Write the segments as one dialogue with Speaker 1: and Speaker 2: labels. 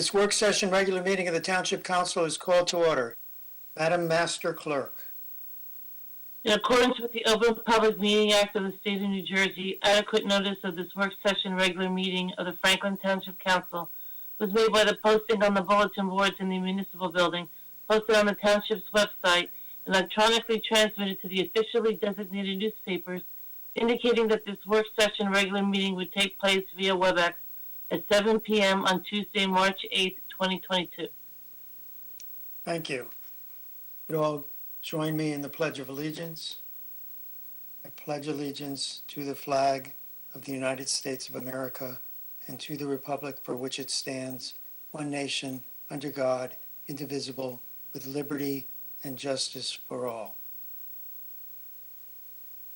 Speaker 1: This work session regular meeting of the Township Council is called to order. Madam Master Clerk.
Speaker 2: In accordance with the Open Public Meeting Act of the State of New Jersey, adequate notice of this work session regular meeting of the Franklin Township Council was made by the posting on the bulletin boards in the municipal building, posted on the Township's website, and electronically transmitted to the officially designated newspapers, indicating that this work session regular meeting would take place via WebEx at 7 p.m. on Tuesday, March 8th, 2022.
Speaker 1: Thank you. Would you all join me in the Pledge of Allegiance? I pledge allegiance to the flag of the United States of America and to the republic for which it stands, one nation, under God, indivisible, with liberty and justice for all.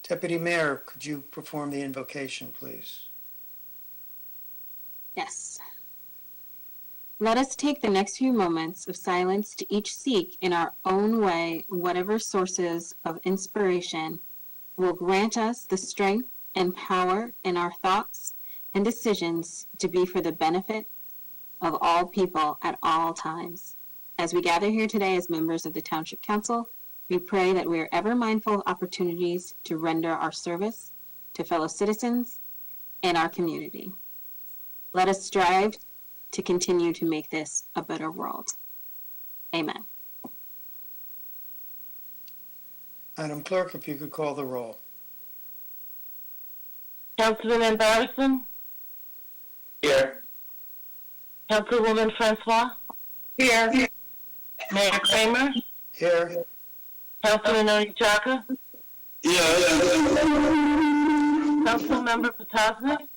Speaker 1: Deputy Mayor, could you perform the invocation, please?
Speaker 3: Yes. Let us take the next few moments of silence to each seek in our own way whatever sources of inspiration will grant us the strength and power in our thoughts and decisions to be for the benefit of all people at all times. As we gather here today as members of the Township Council, we pray that we are ever mindful of opportunities to render our service to fellow citizens and our community. Let us strive to continue to make this a better world. Amen.
Speaker 1: Madam Clerk, if you could call the roll.
Speaker 2: Councilman Barrison?
Speaker 4: Here.
Speaker 2: Councilwoman Francois?
Speaker 3: Here.
Speaker 2: Mayor Kramer?
Speaker 1: Here.
Speaker 2: Councilman Onijaka?
Speaker 4: Yeah.
Speaker 2: Councilmember Potasnik?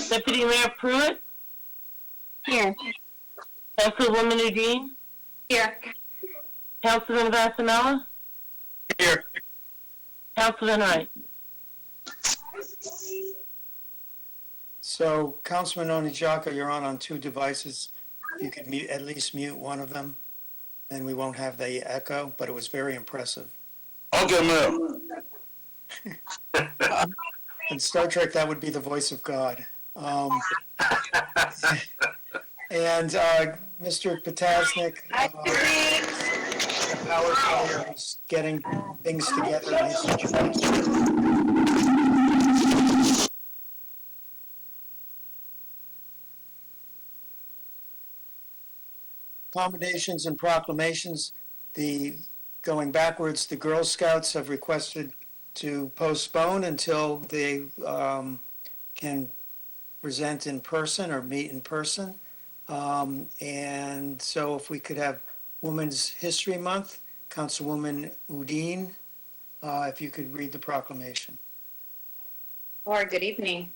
Speaker 2: Deputy Mayor Pruitt?
Speaker 3: Here.
Speaker 2: Councilwoman Udine?
Speaker 3: Here.
Speaker 2: Councilman Vassanella?
Speaker 4: Here.
Speaker 2: Councilman Wright?
Speaker 1: So, Councilman Onijaka, you're on two devices. You could at least mute one of them, and we won't have the echo, but it was very impressive.
Speaker 4: Okay, Mayor.
Speaker 1: In Star Trek, that would be the voice of God. And Mr. Potasnik, the power player, is getting things together in his situation. Accommodations and proclamations. Going backwards, the Girl Scouts have requested to postpone until they can present in person or meet in person. And so if we could have Women's History Month, Councilwoman Udine, if you could read the proclamation.
Speaker 5: Or good evening.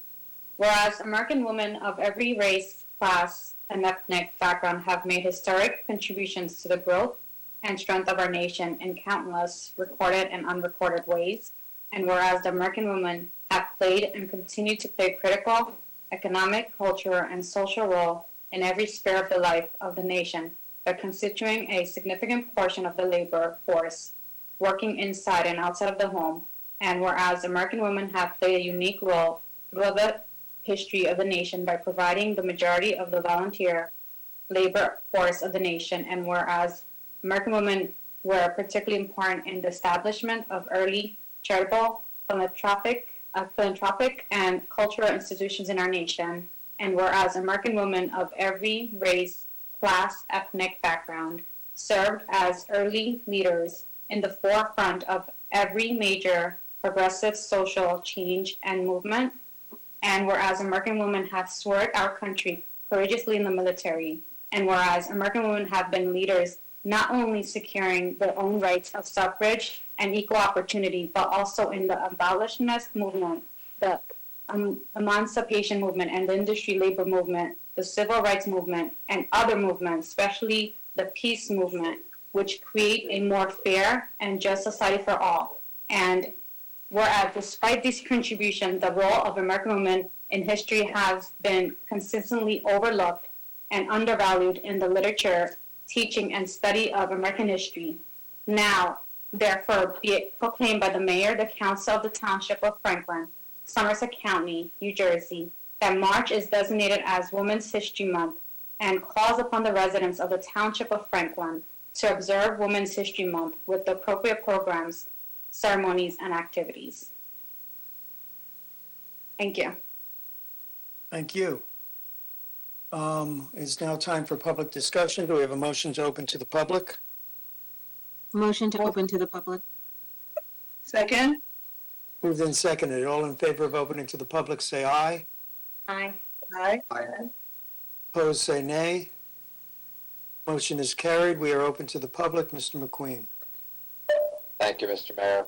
Speaker 5: Whereas American women of every race, class, and ethnic background have made historic contributions to the growth and strength of our nation in countless recorded and unrecorded ways, and whereas the American women have played and continue to play a critical economic, cultural, and social role in every sphere of the life of the nation by constituting a significant portion of the labor force, working inside and outside of the home, and whereas American women have played a unique role throughout the history of the nation by providing the majority of the volunteer labor force of the nation, and whereas American women were particularly important in the establishment of early charitable, philanthropic, and cultural institutions in our nation, and whereas American women of every race, class, ethnic background served as early leaders in the forefront of every major progressive social change and movement, and whereas American women have served our country courageously in the military, and whereas American women have been leaders not only securing their own rights of suffrage and equal opportunity, but also in the abolitionist movement, the emancipation movement, and the industry labor movement, the civil rights movement, and other movements, especially the peace movement, which create a more fair and just society for all. And whereas despite these contributions, the role of American women in history has been consistently overlooked and undervalued in the literature, teaching, and study of American history. Now, therefore, be it proclaimed by the Mayor, the Council of the Township of Franklin, Somerset County, New Jersey, that March is designated as Women's History Month and calls upon the residents of the Township of Franklin to observe Women's History Month with the appropriate programs, ceremonies, and activities. Thank you.
Speaker 1: Thank you. It's now time for public discussion. Do we have a motion to open to the public?
Speaker 3: Motion to open to the public.
Speaker 6: Second?
Speaker 1: Moved and seconded. All in favor of opening to the public, say aye.
Speaker 5: Aye.
Speaker 6: Aye.
Speaker 1: Opposed, say nay. Motion is carried. We are open to the public. Mr. McQueen.
Speaker 7: Thank you, Mr. Mayor.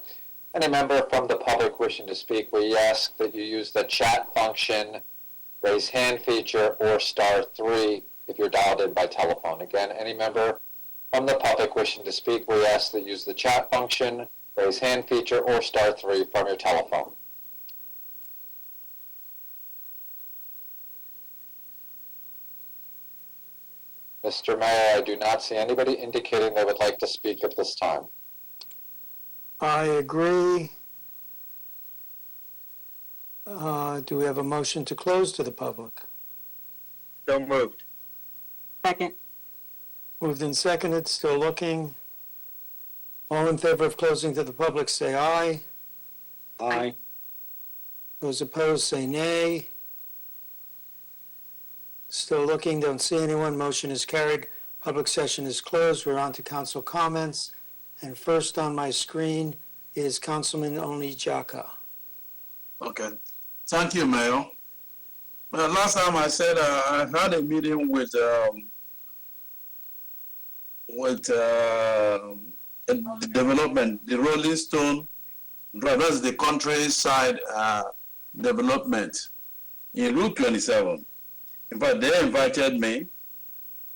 Speaker 7: Any member from the public wishing to speak, we ask that you use the chat function, raise hand feature, or *3 if you're dialed in by telephone. Again, any member from the public wishing to speak, we ask that you use the chat function, raise hand feature, or *3 from your telephone. Mr. Mayor, I do not see anybody indicating they would like to speak at this time.
Speaker 1: I agree. Do we have a motion to close to the public?
Speaker 6: So moved.
Speaker 3: Second.
Speaker 1: Moved and seconded, still looking. All in favor of closing to the public, say aye.
Speaker 6: Aye.
Speaker 1: Those opposed, say nay. Still looking, don't see anyone. Motion is carried. Public session is closed. We're on to council comments. And first on my screen is Councilman Oni Jaka.
Speaker 4: Okay. Thank you, Mayor. Well, last time I said I had a meeting with the development, the Rolling Stone, that's the countryside development in Route 27. In fact, they invited me,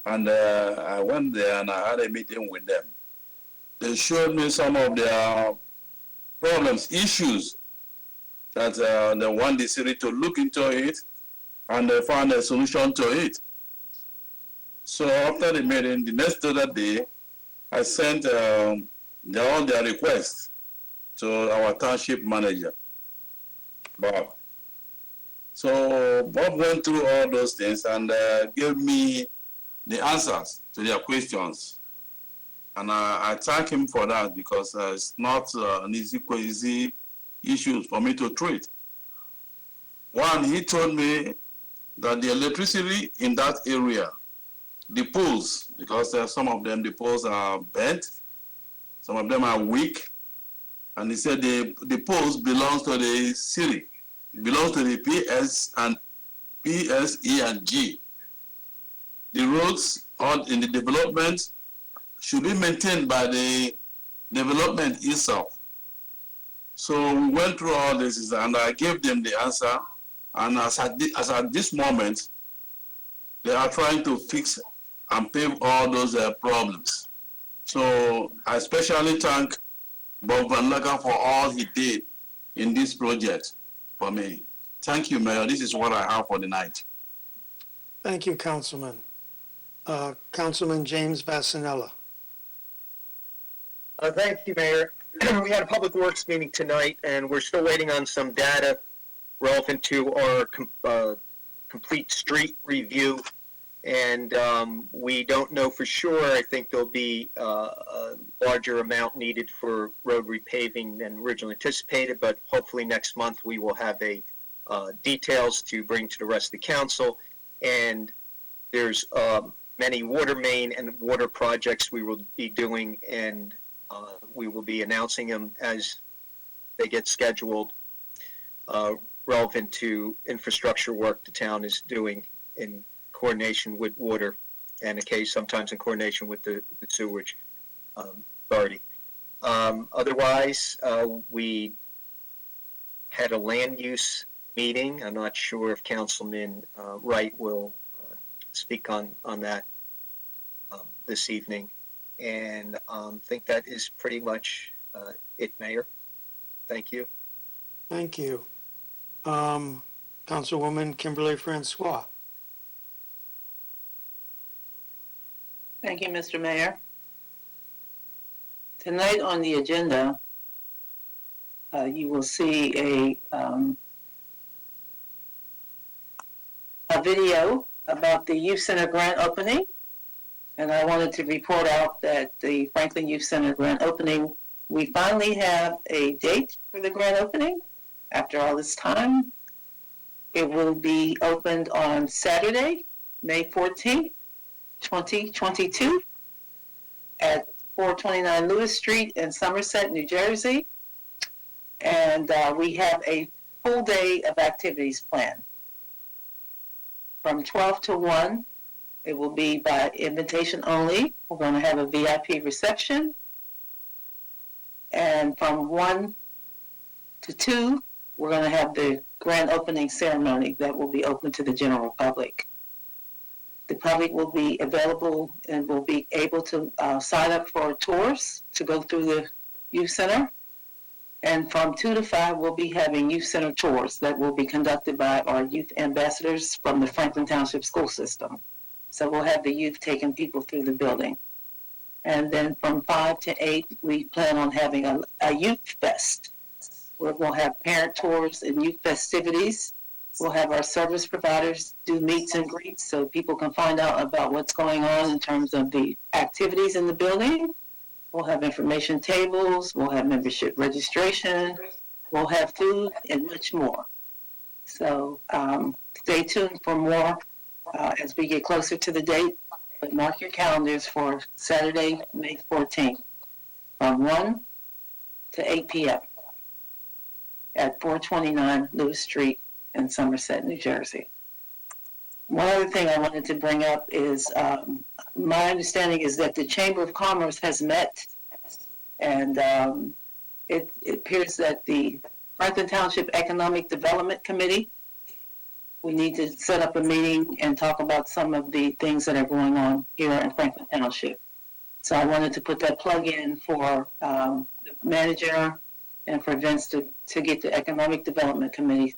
Speaker 4: and I went there and I had a meeting with them. They showed me some of their problems, issues that they want the city to look into it, and they found a solution to it. So after the meeting, the next other day, I sent all their requests to our township manager, Bob. So Bob went through all those things and gave me the answers to their questions. And I thank him for that, because it's not an easy issue for me to treat. One, he told me that the electricity in that area, the poles, because some of them, the poles are bent, some of them are weak, and he said the poles belongs to the city, belongs to the PS and PSE and G. The roads in the development should be maintained by the development itself. So we went through all this, and I gave them the answer. And as at this moment, they are trying to fix and pave all those problems. So I especially thank Bob Van Lager for all he did in this project for me. Thank you, Mayor. This is what I have for the night.
Speaker 1: Thank you, Councilman. Councilman James Vassanella.
Speaker 6: Thank you, Mayor. We had a Public Works meeting tonight, and we're still waiting on some data relevant to our complete street review. And we don't know for sure. I think there'll be a larger amount needed for road repaving than originally anticipated, but hopefully next month we will have details to bring to the rest of the council. And there's many water main and water projects we will be doing, and we will be announcing them as they get scheduled, relevant to infrastructure work the town is doing in coordination with water, and sometimes in coordination with the sewage authority. Otherwise, we had a land use meeting. I'm not sure if Councilman Wright will speak on that this evening. And I think that is pretty much it, Mayor. Thank you.
Speaker 1: Thank you. Councilwoman Kimberly Francois.
Speaker 8: Thank you, Mr. Mayor. Tonight on the agenda, you will see a a video about the Youth Center grand opening. And I wanted to report out that the Franklin Youth Center grand opening, we finally have a date for the grand opening after all this time. It will be opened on Saturday, May 14th, 2022 at 429 Lewis Street in Somerset, New Jersey. And we have a full day of activities planned. From 12 to 1, it will be by invitation only. We're going to have a VIP reception. And from 1 to 2, we're going to have the grand opening ceremony that will be open to the general public. The public will be available and will be able to sign up for tours to go through the youth center. And from 2 to 5, we'll be having youth center tours that will be conducted by our youth ambassadors from the Franklin Township school system. So we'll have the youth taking people through the building. And then from 5 to 8, we plan on having a youth fest, where we'll have parent tours and youth festivities. We'll have our service providers do meets and greets so people can find out about what's going on in terms of the activities in the building. We'll have information tables, we'll have membership registration, we'll have food and much more. So stay tuned for more as we get closer to the date, but mark your calendars for Saturday, May 14th from 1 to 8 p.m. at 429 Lewis Street in Somerset, New Jersey. One other thing I wanted to bring up is my understanding is that the Chamber of Commerce has met, and it appears that the Franklin Township Economic Development Committee, we need to set up a meeting and talk about some of the things that are going on here in Franklin Township. So I wanted to put that plug in for the manager and for Vince to get the Economic Development Committee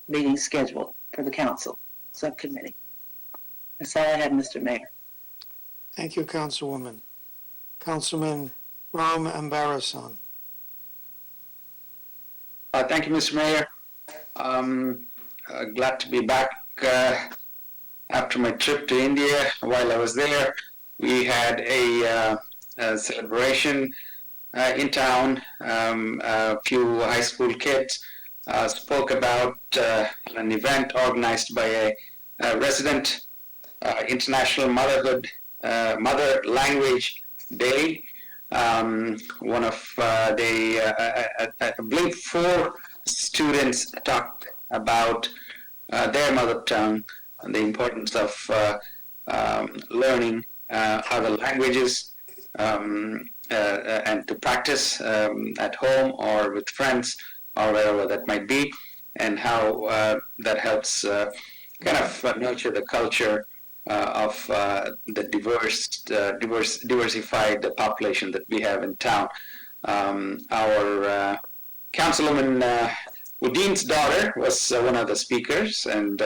Speaker 8: meeting scheduled for the council subcommittee. That's all I have, Mr. Mayor.
Speaker 1: Thank you, Councilwoman. Councilman Ram Ambarasan.
Speaker 9: Thank you, Mr. Mayor. Glad to be back after my trip to India. While I was there, we had a celebration in town. A few high school kids spoke about an event organized by a resident International Mother Language Day. One of I believe 4 students talked about their mother tongue and the importance of learning other languages and to practice at home or with friends or wherever that might be, and how that helps kind of nurture the culture of the diversified population that we have in town. Our Councilwoman Uddin's daughter was one of the speakers, and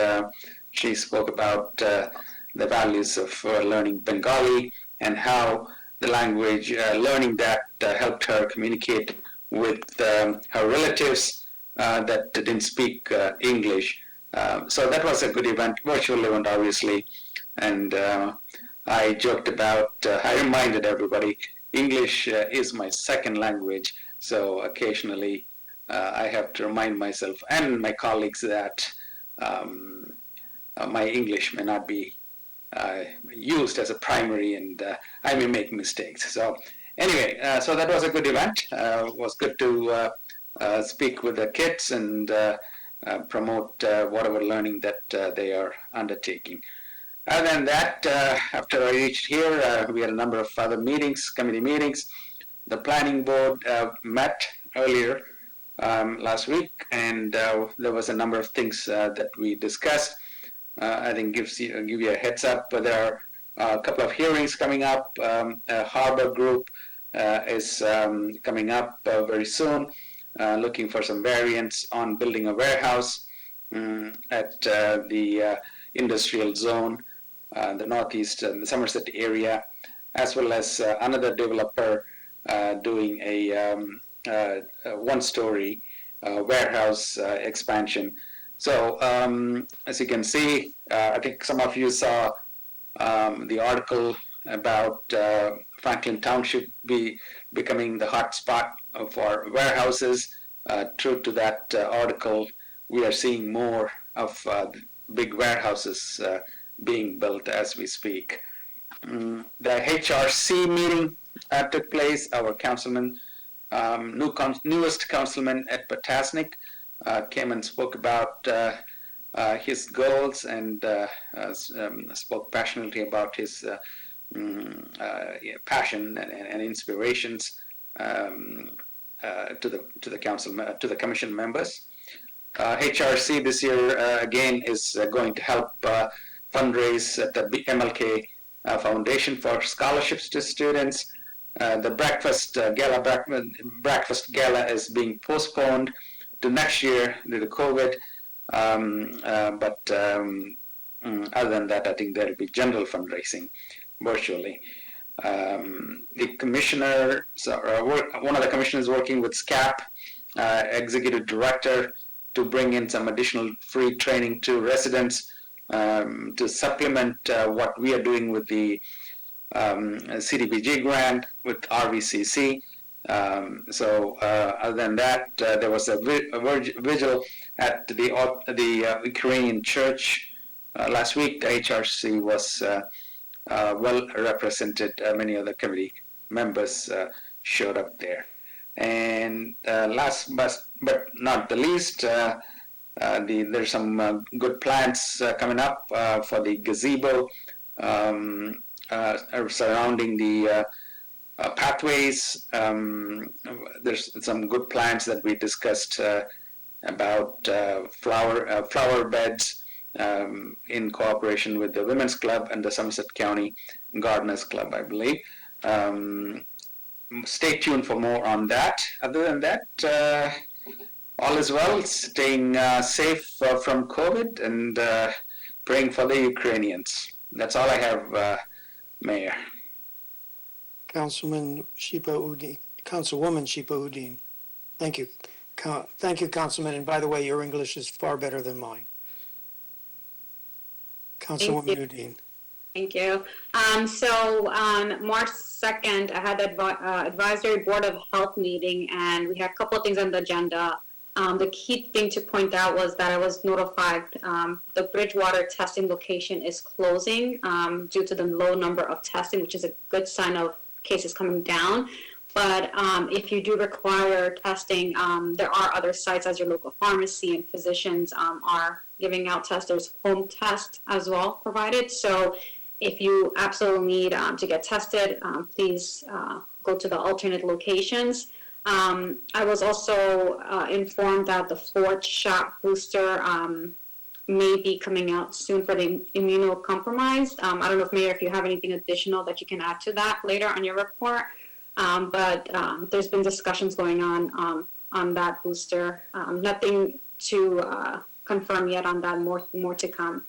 Speaker 9: she spoke about the values of learning Bengali and how the language, learning that helped her communicate with her relatives that didn't speak English. So that was a good event, virtual event obviously, and I joked about, I reminded everybody, English is my second language, so occasionally I have to remind myself and my colleagues that my English may not be used as a primary, and I may make mistakes. So anyway, so that was a good event. It was good to speak with the kids and promote whatever learning that they are undertaking. Other than that, after I reached here, we had a number of other meetings, committee meetings. The planning board met earlier last week, and there was a number of things that we discussed. I think give you a heads up. There are a couple of hearings coming up. A Harbor Group is coming up very soon, looking for some variants on building a warehouse at the industrial zone, the northeast and the Somerset area, as well as another developer doing a one-story warehouse expansion So as you can see, I think some of you saw the article about Franklin Township becoming the hot spot for warehouses. True to that article, we are seeing more of big warehouses being built as we speak. The HRC meeting took place. Our councilman, newest councilman Ed Potasnik, came and spoke about his goals and spoke passionately about his passion and inspirations to the commission members. HRC this year again is going to help fundraise at the MLK Foundation for scholarships to students. The breakfast gala is being postponed to next year due to COVID. Other than that, I think there will be general fundraising virtually. The commissioner, one of the commissioners working with SCAP, executive director, to bring in some additional free training to residents to supplement what we are doing with the CDBG grant with RVCC. Other than that, there was a vigil at the Ukrainian church last week. The HRC was well represented. Many of the committee members showed up there. And last but not the least, there's some good plans coming up for the gazebo surrounding the pathways. There's some good plans that we discussed about flower beds in cooperation with the Women's Club and the Somerset County Gardeners Club, I believe. Stay tuned for more on that. Other than that, all is well, staying safe from COVID and praying for the Ukrainians. That's all I have, Mayor.
Speaker 1: Councilwoman Shipa Udine. Thank you. Thank you, Councilman. And by the way, your English is far better than mine. Councilwoman Udine.
Speaker 5: Thank you. So on March 2nd, I had the Advisory Board of Health meeting, and we had a couple of things on the agenda. The key thing to point out was that I was notified the Bridgewater testing location is closing due to the low number of testing, which is a good sign of cases coming down. But if you do require testing, there are other sites as your local pharmacy and physicians are giving out tests. There's home test as well provided. So if you absolutely need to get tested, please go to the alternate locations. I was also informed that the fourth shot booster may be coming out soon for the immunocompromised. I don't know, Mayor, if you have anything additional that you can add to that later on your report. But there's been discussions going on that booster. Nothing to confirm yet on that, more to come.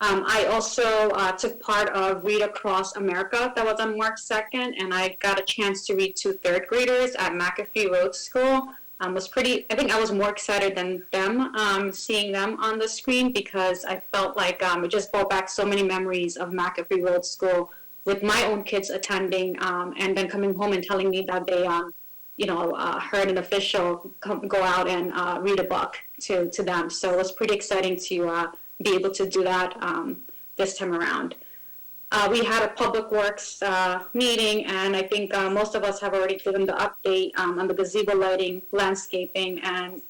Speaker 5: I also took part of Read Across America that was on March 2nd, and I got a chance to read to third graders at McAfee Road School. I think I was more excited than them, seeing them on the screen, because I felt like it just brought back so many memories of McAfee Road School with my own kids attending, and then coming home and telling me that they, heard an official go out and read a book to them. So it was pretty exciting to be able to do that this time around. We had a public works meeting, and I think most of us have already given the update on the gazebo lighting, landscaping, and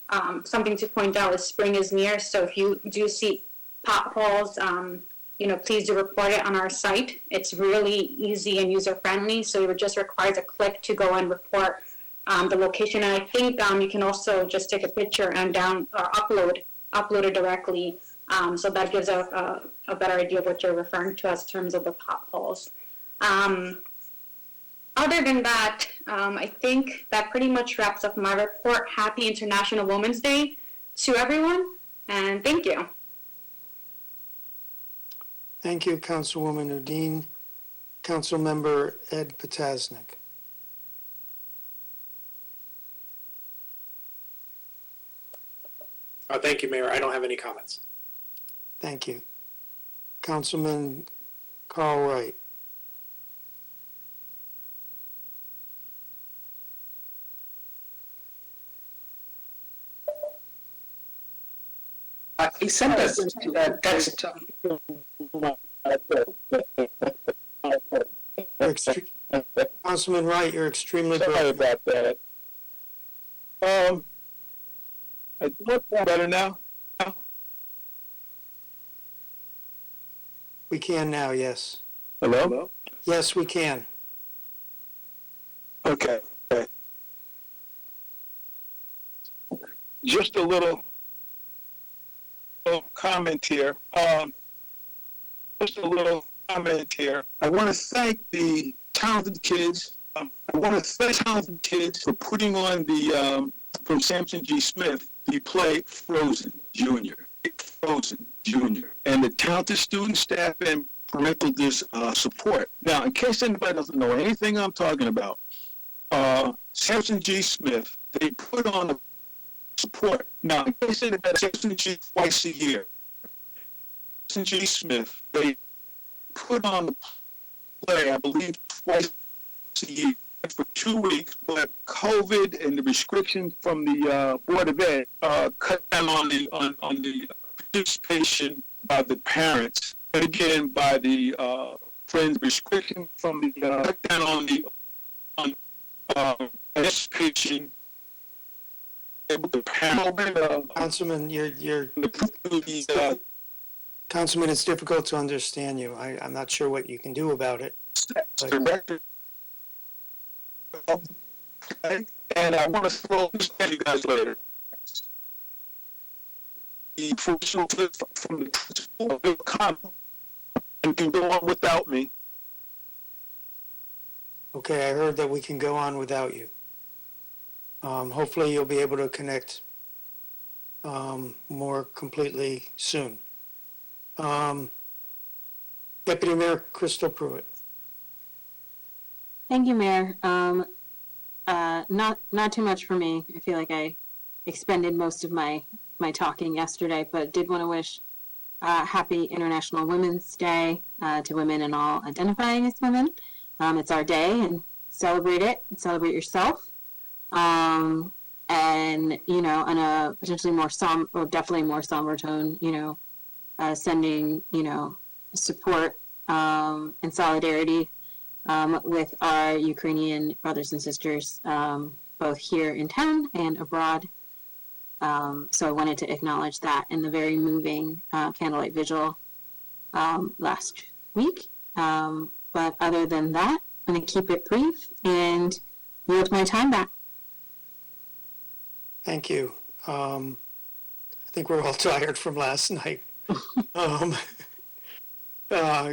Speaker 5: something to point out is spring is near. So if you do see potholes, please do report it on our site. It's really easy and user-friendly, so it just requires a click to go and report the location. And I think you can also just take a picture and upload it directly. So that gives a better idea of what you're referring to as terms of the potholes. Other than that, I think that pretty much wraps up my report. Happy International Women's Day to everyone, and thank you.
Speaker 1: Thank you, Councilwoman Udine. Councilmember Ed Potasnik.
Speaker 10: Thank you, Mayor. I don't have any comments.
Speaker 1: Thank you. Councilman Carl Wright.
Speaker 9: He sent us a text.
Speaker 1: Councilman Wright, you're extremely
Speaker 4: Sorry
Speaker 1: broken.
Speaker 4: about that. I look better now.
Speaker 1: We can now, yes.
Speaker 4: Hello?
Speaker 1: Yes, we can.
Speaker 11: Okay. Just a little comment here. I want to thank the talented kids. I want to thank talented kids for putting on the from Samson G. Smith the play Frozen Jr. And the talented student, staff, and parental support. Now, in case anybody doesn't know anything I'm talking about, Samson G. Smith, they put on a support. Now, in case anybody, Samson G. twice a year. Samson G. Smith, they put on the play, I believe, twice a year for 2 weeks, but COVID and the restrictions from the Board of Ed cut down on the participation by the parents, and again by the friends restriction from the cut down on participation.
Speaker 1: Councilman, Councilman, it's difficult to understand you. I'm not sure what you can do about it.
Speaker 11: And I want to throw this at you guys later. The official from the principal will come and can go on without me.
Speaker 1: Okay, I heard that we can go on without you. Hopefully you'll be able to connect more completely soon. Deputy Mayor Crystal Pruitt.
Speaker 3: Thank you, Mayor. Not too much for me. I feel like I expended most of my talking yesterday, but did want to wish happy International Women's Day to women and all identifying as women. It's our day, and celebrate it. Celebrate yourself. And on a potentially more or definitely more somber tone, sending support and solidarity with our Ukrainian brothers and sisters, both here in town and abroad. So I wanted to acknowledge that in the very moving candlelight vigil last week. But other than that, I'm going to keep it brief and yield my time back.
Speaker 1: Thank you. I think we're all tired from last night.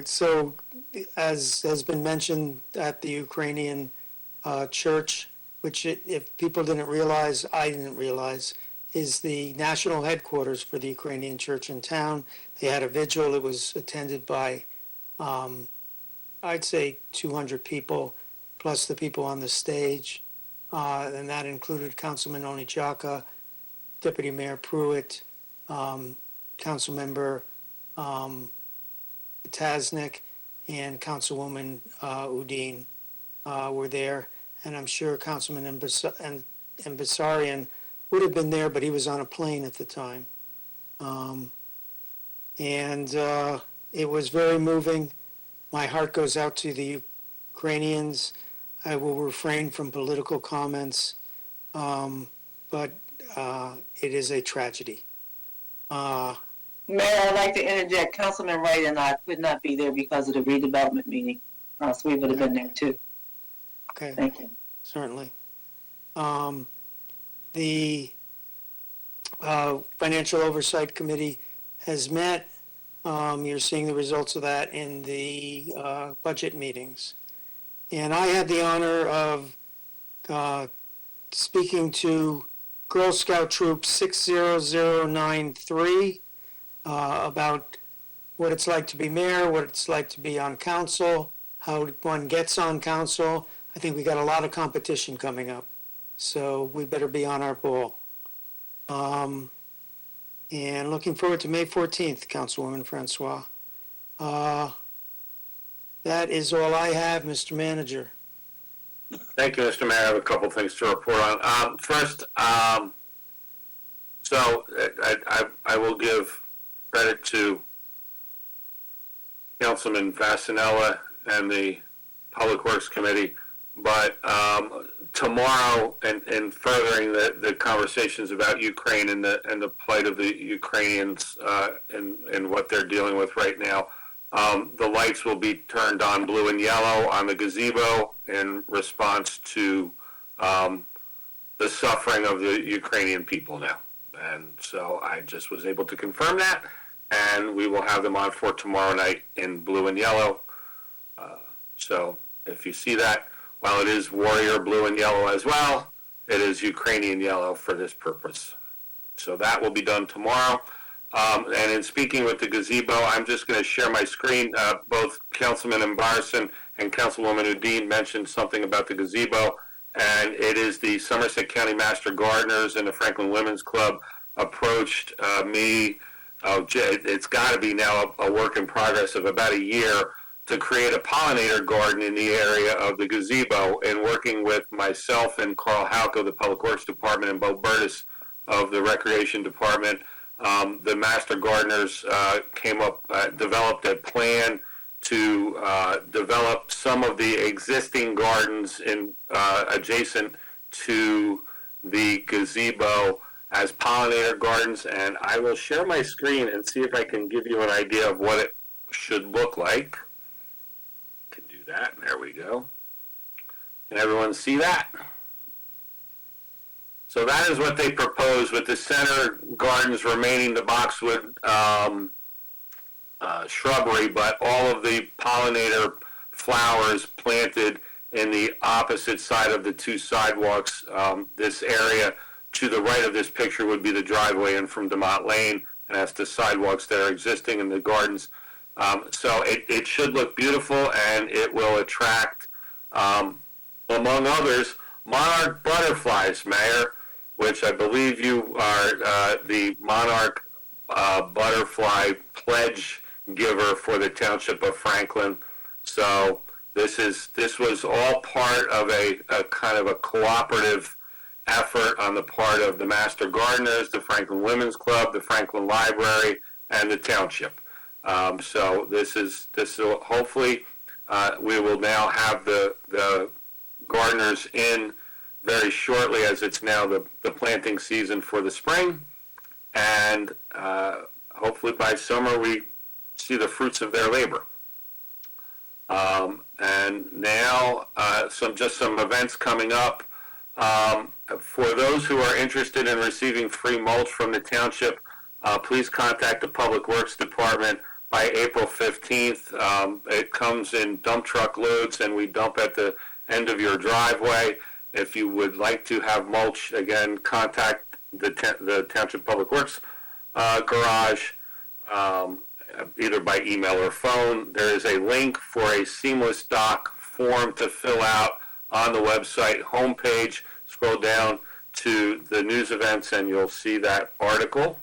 Speaker 1: So, as has been mentioned at the Ukrainian church, which if people didn't realize, I didn't realize, is the national headquarters for the Ukrainian church in town. They had a vigil. It was attended by, I'd say, 200 people, plus the people on the stage. And that included Councilman Onichaka, Deputy Mayor Pruitt, Councilmember Tasnik, and Councilwoman Udine were there. And I'm sure Councilman Embasarian would have been there, but he was on a plane at the time. It was very moving. My heart goes out to the Ukrainians. I will refrain from political comments, but it is a tragedy.
Speaker 8: Mayor, I'd like to interject. Councilman Wright and I could not be there because of the redevelopment meeting. So we would have been there too.
Speaker 1: Okay.
Speaker 8: Thank you.
Speaker 1: Certainly. The Financial Oversight Committee has met. You're seeing the results of that in the budget meetings. And I had the honor of speaking to Girl Scout Troop 60093 about what it's like to be mayor, what it's like to be on council, how one gets on council. I think we got a lot of competition coming up, so we better be on our ball. And looking forward to May 14th, Councilwoman Francois. That is all I have, Mr. Manager.
Speaker 12: Thank you, Mr. Mayor. I have a couple things to report on. First, so I will give credit to Councilman Vasanella and the Public Works Committee, but tomorrow, and furthering the conversations about Ukraine and the plight of the Ukrainians and what they're dealing with right now, the lights will be turned on blue and yellow on the gazebo in response to the suffering of the Ukrainian people now. And so I just was able to confirm that, and we will have them on for tomorrow night in blue and yellow. So if you see that, while it is warrior blue and yellow as well, it is Ukrainian yellow for this purpose. So that will be done tomorrow. And in speaking with the gazebo, I'm just going to share my screen. Both Councilman Embarson and Councilwoman Udine mentioned something about the gazebo, and it is the Somerset County Master Gardeners and the Franklin Women's Club approached me. It's got to be now a work in progress of about a year to create a pollinator garden in the area of the gazebo, and working with myself and Carl Hauck of the Public Works Department and Bo Burtis of the Recreation Department. The Master Gardeners developed a plan to develop some of the existing gardens adjacent to the gazebo as pollinator gardens, and I will share my screen and see if I can give you an idea of what it should look like. Can do that. There we go. Can everyone see that? So that is what they propose, with the center gardens remaining the boxwood shrubbery, but all of the pollinator flowers planted in the opposite side of the two sidewalks. This area to the right of this picture would be the driveway in from DeMott Lane, and that's the sidewalks that are existing in the gardens. So it should look beautiful, and it will attract, among others, monarch butterflies, Mayor, which I believe you are the monarch butterfly pledge giver for the Township of Franklin. So this was all part of a kind of a cooperative effort on the part of the Master Gardeners, the Franklin Women's Club, the Franklin Library, and the Township. So this will hopefully we will now have the gardeners in very shortly, as it's now the planting season for the spring, and hopefully by summer we see the fruits of their labor. And now some events coming up. For those who are interested in receiving free mulch from the township, please contact the Public Works Department by April 15th. It comes in dump truck loads, and we dump at the end of your driveway. If you would like to have mulch, again, contact the Township Public Works garage, either by email or phone. There is a link for a seamless dock form to fill out on the website homepage. Scroll down to the news events, and you'll see that article.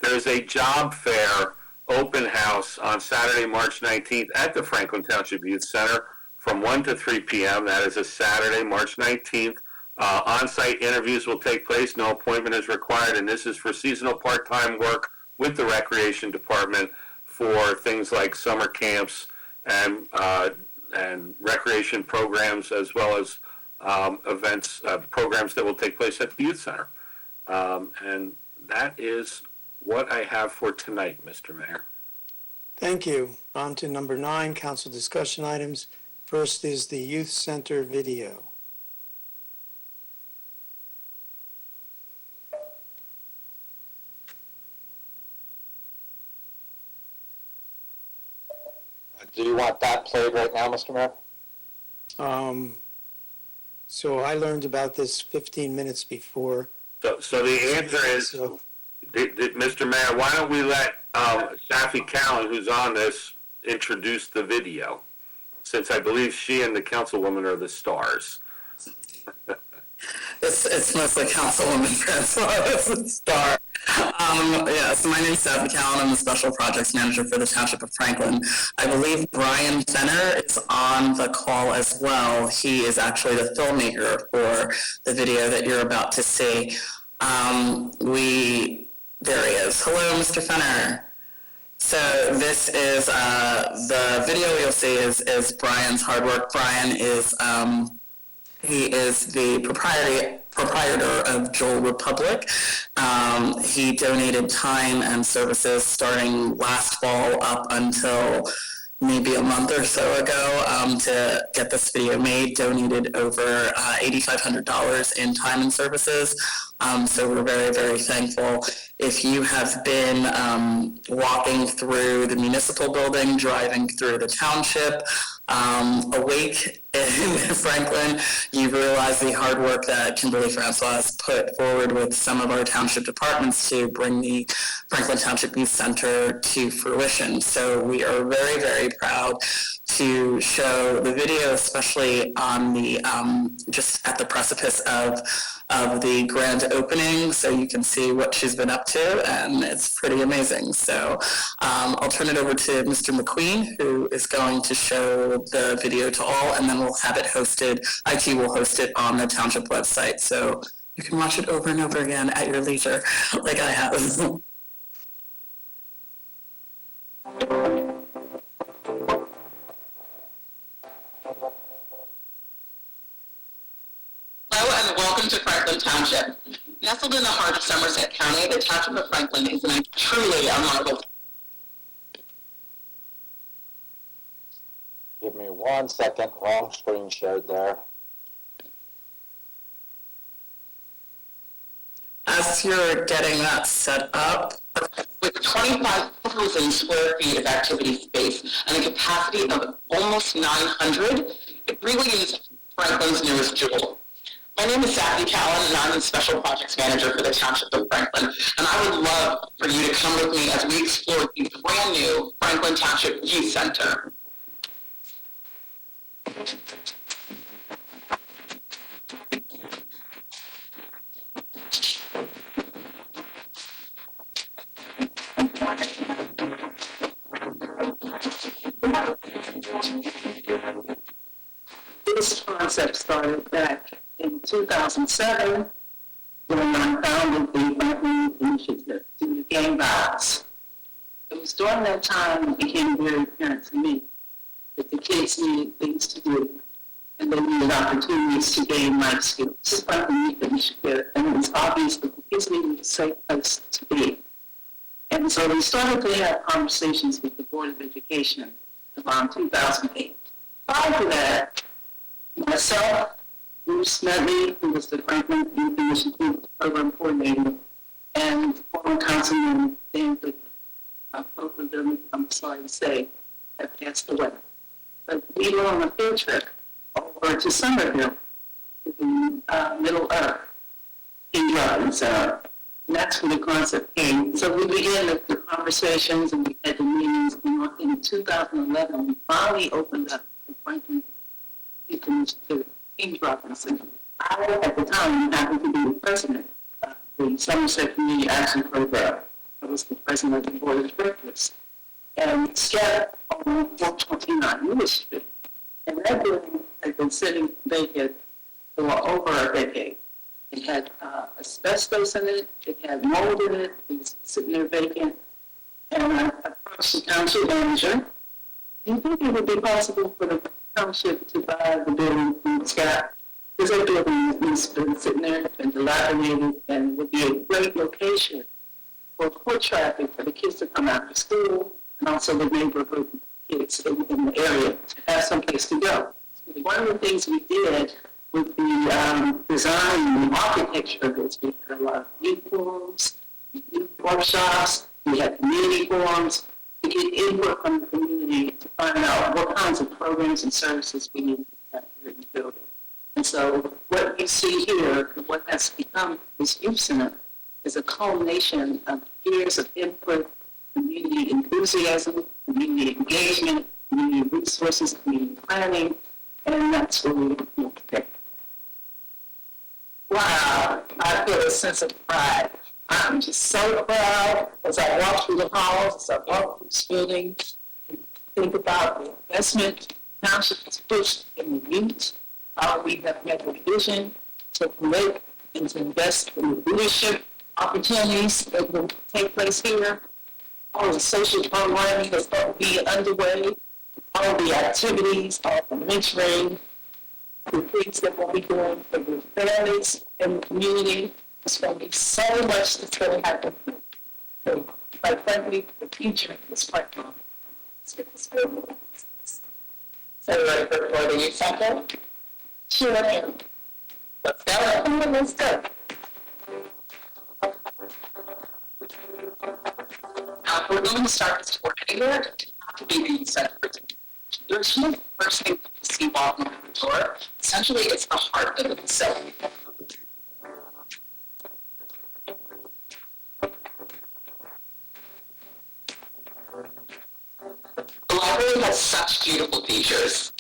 Speaker 12: There's a job fair open house on Saturday, March 19th at the Franklin Township Youth Center from 1 to 3 p.m. That is a Saturday, March 19th. On-site interviews will take place. No appointment is required, and this is for seasonal part-time work with the Recreation Department for things like summer camps and recreation programs, as well as events, programs that will take place at the Youth Center. And that is what I have for tonight, Mr. Mayor.
Speaker 1: Thank you. On to number 9, council discussion items. First is the Youth Center video.
Speaker 7: Do you want that played right now, Mr. Mayor?
Speaker 1: So I learned about this 15 minutes before.
Speaker 12: So the answer is, Mr. Mayor, why don't we let Shafi Callan, who's on this, introduce the video, since I believe she and the councilwoman are the stars.
Speaker 13: It's mostly Councilwoman Francois Starr. So my name's Stephanie Callan. I'm the Special Projects Manager for the Township of Franklin. I believe Brian Fenner is on the call as well. He is actually the filmmaker for the video that you're about to see. There he is. Hello, Mr. Fenner. So this is, the video you'll see is Brian's hard work. Brian is, he is the proprietor of Joel Republic. He donated time and services starting last fall up until maybe a month or so ago to get this video made, donated over $8,500 in time and services. So we're very, very thankful. If you have been walking through the municipal building, driving through the township, awake in Franklin, you realize the hard work that Kimberly Francois has put forward with some of our township departments to bring the Franklin Township Youth Center to fruition. So we are very, very proud to show the video, especially on the, just at the precipice of the grand opening, so you can see what she's been up to, and it's pretty amazing. So I'll turn it over to Mr. McQueen, who is going to show the video to all, and then we'll have it hosted. IT will host it on the township website, so you can watch it over and over again at your leisure, like I have. Hello and welcome to Franklin Township. Nestled in the heart of Somerset County, the Township of Franklin is truly a marvel.
Speaker 7: Give me 1 second, wrong screen shared there.
Speaker 13: As you're getting that set up, with 25,000 square feet of activity space and a capacity of almost 900, it really is Franklin's newest jewel. My name is Stephanie Callan, and I'm the Special Projects Manager for the Township of Franklin, and I would love for you to come with me as we explore the brand new Franklin Township Youth Center. This concept started back in 2007 when I founded the Franklin Initiative to the gang violence. It was during that time it became very apparent to me that the kids needed things to do and they needed opportunities to gain life skills. Just like the Youth Initiative, and it was obvious that the kids needed a safe place to be. And so we started to have conversations with the Board of Education around 2008. Prior to that, myself, Bruce Medley, who was the Franklin Youth Initiative Program Coordinator, and former Councilman Dan Goodman. Both of them, I'm sorry to say, have passed away. But we were on a field trip over to Somerville, to the Middle Earth, in Gardens, and that's where the concept came. So we began the conversations and we had the meetings. In 2011, we finally opened up the Franklin Youth Initiative in Robinson. I, at the time, happened to be the president of the Somerset Community Action Program. I was the president of the Board of Directors. And we sat on 429 Lewis Street. And that building had been sitting vacant for over a decade. It had asbestos in it, it had mold in it, it was sitting there vacant. And I approached the township manager. Do you think it would be possible for the township to buy the building from Scott? Because that building has been sitting there and dilapidated and would be a great location for foot traffic for the kids to come out to school and also the neighborhood kids in the area to have someplace to go. So one of the things we did with the design and the architecture of this, we had a lot of youth forums, youth workshops, we had community forums to get input from the community to find out what kinds of programs and services we need to have here in the building. And so what you see here, what has become this youth center, is a culmination of years of input, community enthusiasm, community engagement, community resources, community planning, and that's what we look today. a sense of pride. I'm just so proud as I walk through the halls, as I walk through this building, think about the investment Township has pushed in the youth, how we have made a vision to promote and to invest in the leadership opportunities that will take place here, all the social programming that's going to be underway, all the activities, all the mentoring, the things that we'll be doing for the families and the community. There's going to be so much that's going to happen. So, quite frankly, the future is quite long. So, you ready for the youth center? Sure am. Let's go. Let's go. Now, we're going to start this coordinator to be the youth center. There's no first thing to see walking through the door. Essentially, it's the heart of the facility. The library has such beautiful features.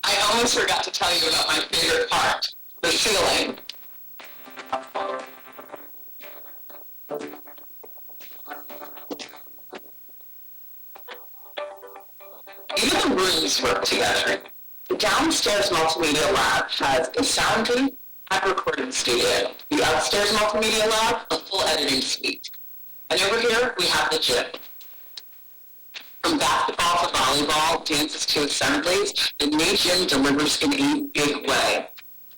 Speaker 13: I almost forgot to tell you about my favorite part, the ceiling. Even the rooms work together. The downstairs multimedia lab has a sound room and recording studio. The upstairs multimedia lab, a full editing suite. And over here, we have the gym. From basketball to volleyball, dances to assemblies, the new gym delivers in a big way.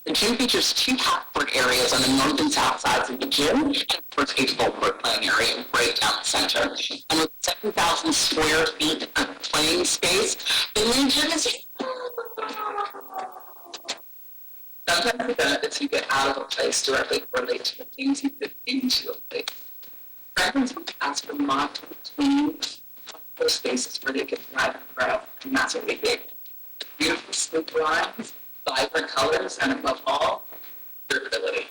Speaker 13: The gym features 2 half-court areas on the north and south sides of the gym, and of course a full-court playing area right down the center. And with 7,000 square feet of playing space, the new gym is... Sometimes the benefits you get out of a place directly correlate to the things you put into a place. Franklin's ask for mocked clean, those spaces where they can thrive and grow, and that's what we did. Beautiful sleek lines, vibrant colors, and above all, durability.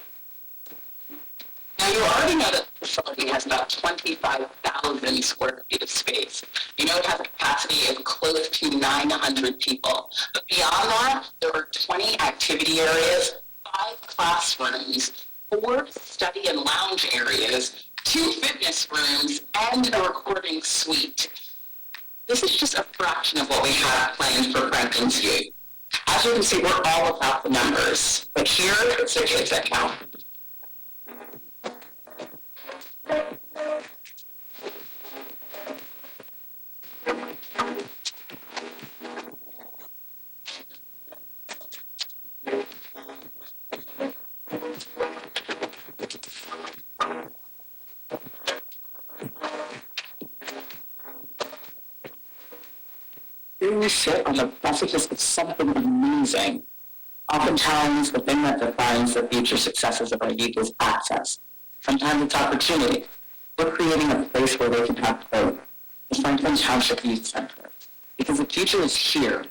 Speaker 13: Now you already know that the facility has about 25,000 square feet of space. You know it has a capacity of close to 900 people. But beyond that, there are 20 activity areas, 5 classrooms, 4 study and lounge areas, 2 fitness rooms, and a recording suite. This is just a fraction of what we have planned for Franklin's youth. As you can see, we're all about the numbers, but here, it's the kids that count. Here we sit on the precipice of something amazing. Oftentimes, the thing that defines the future successes of our youth is access. Sometimes it's opportunity. We're creating a place where they can have both. The Franklin Township Youth Center. Because the future is here.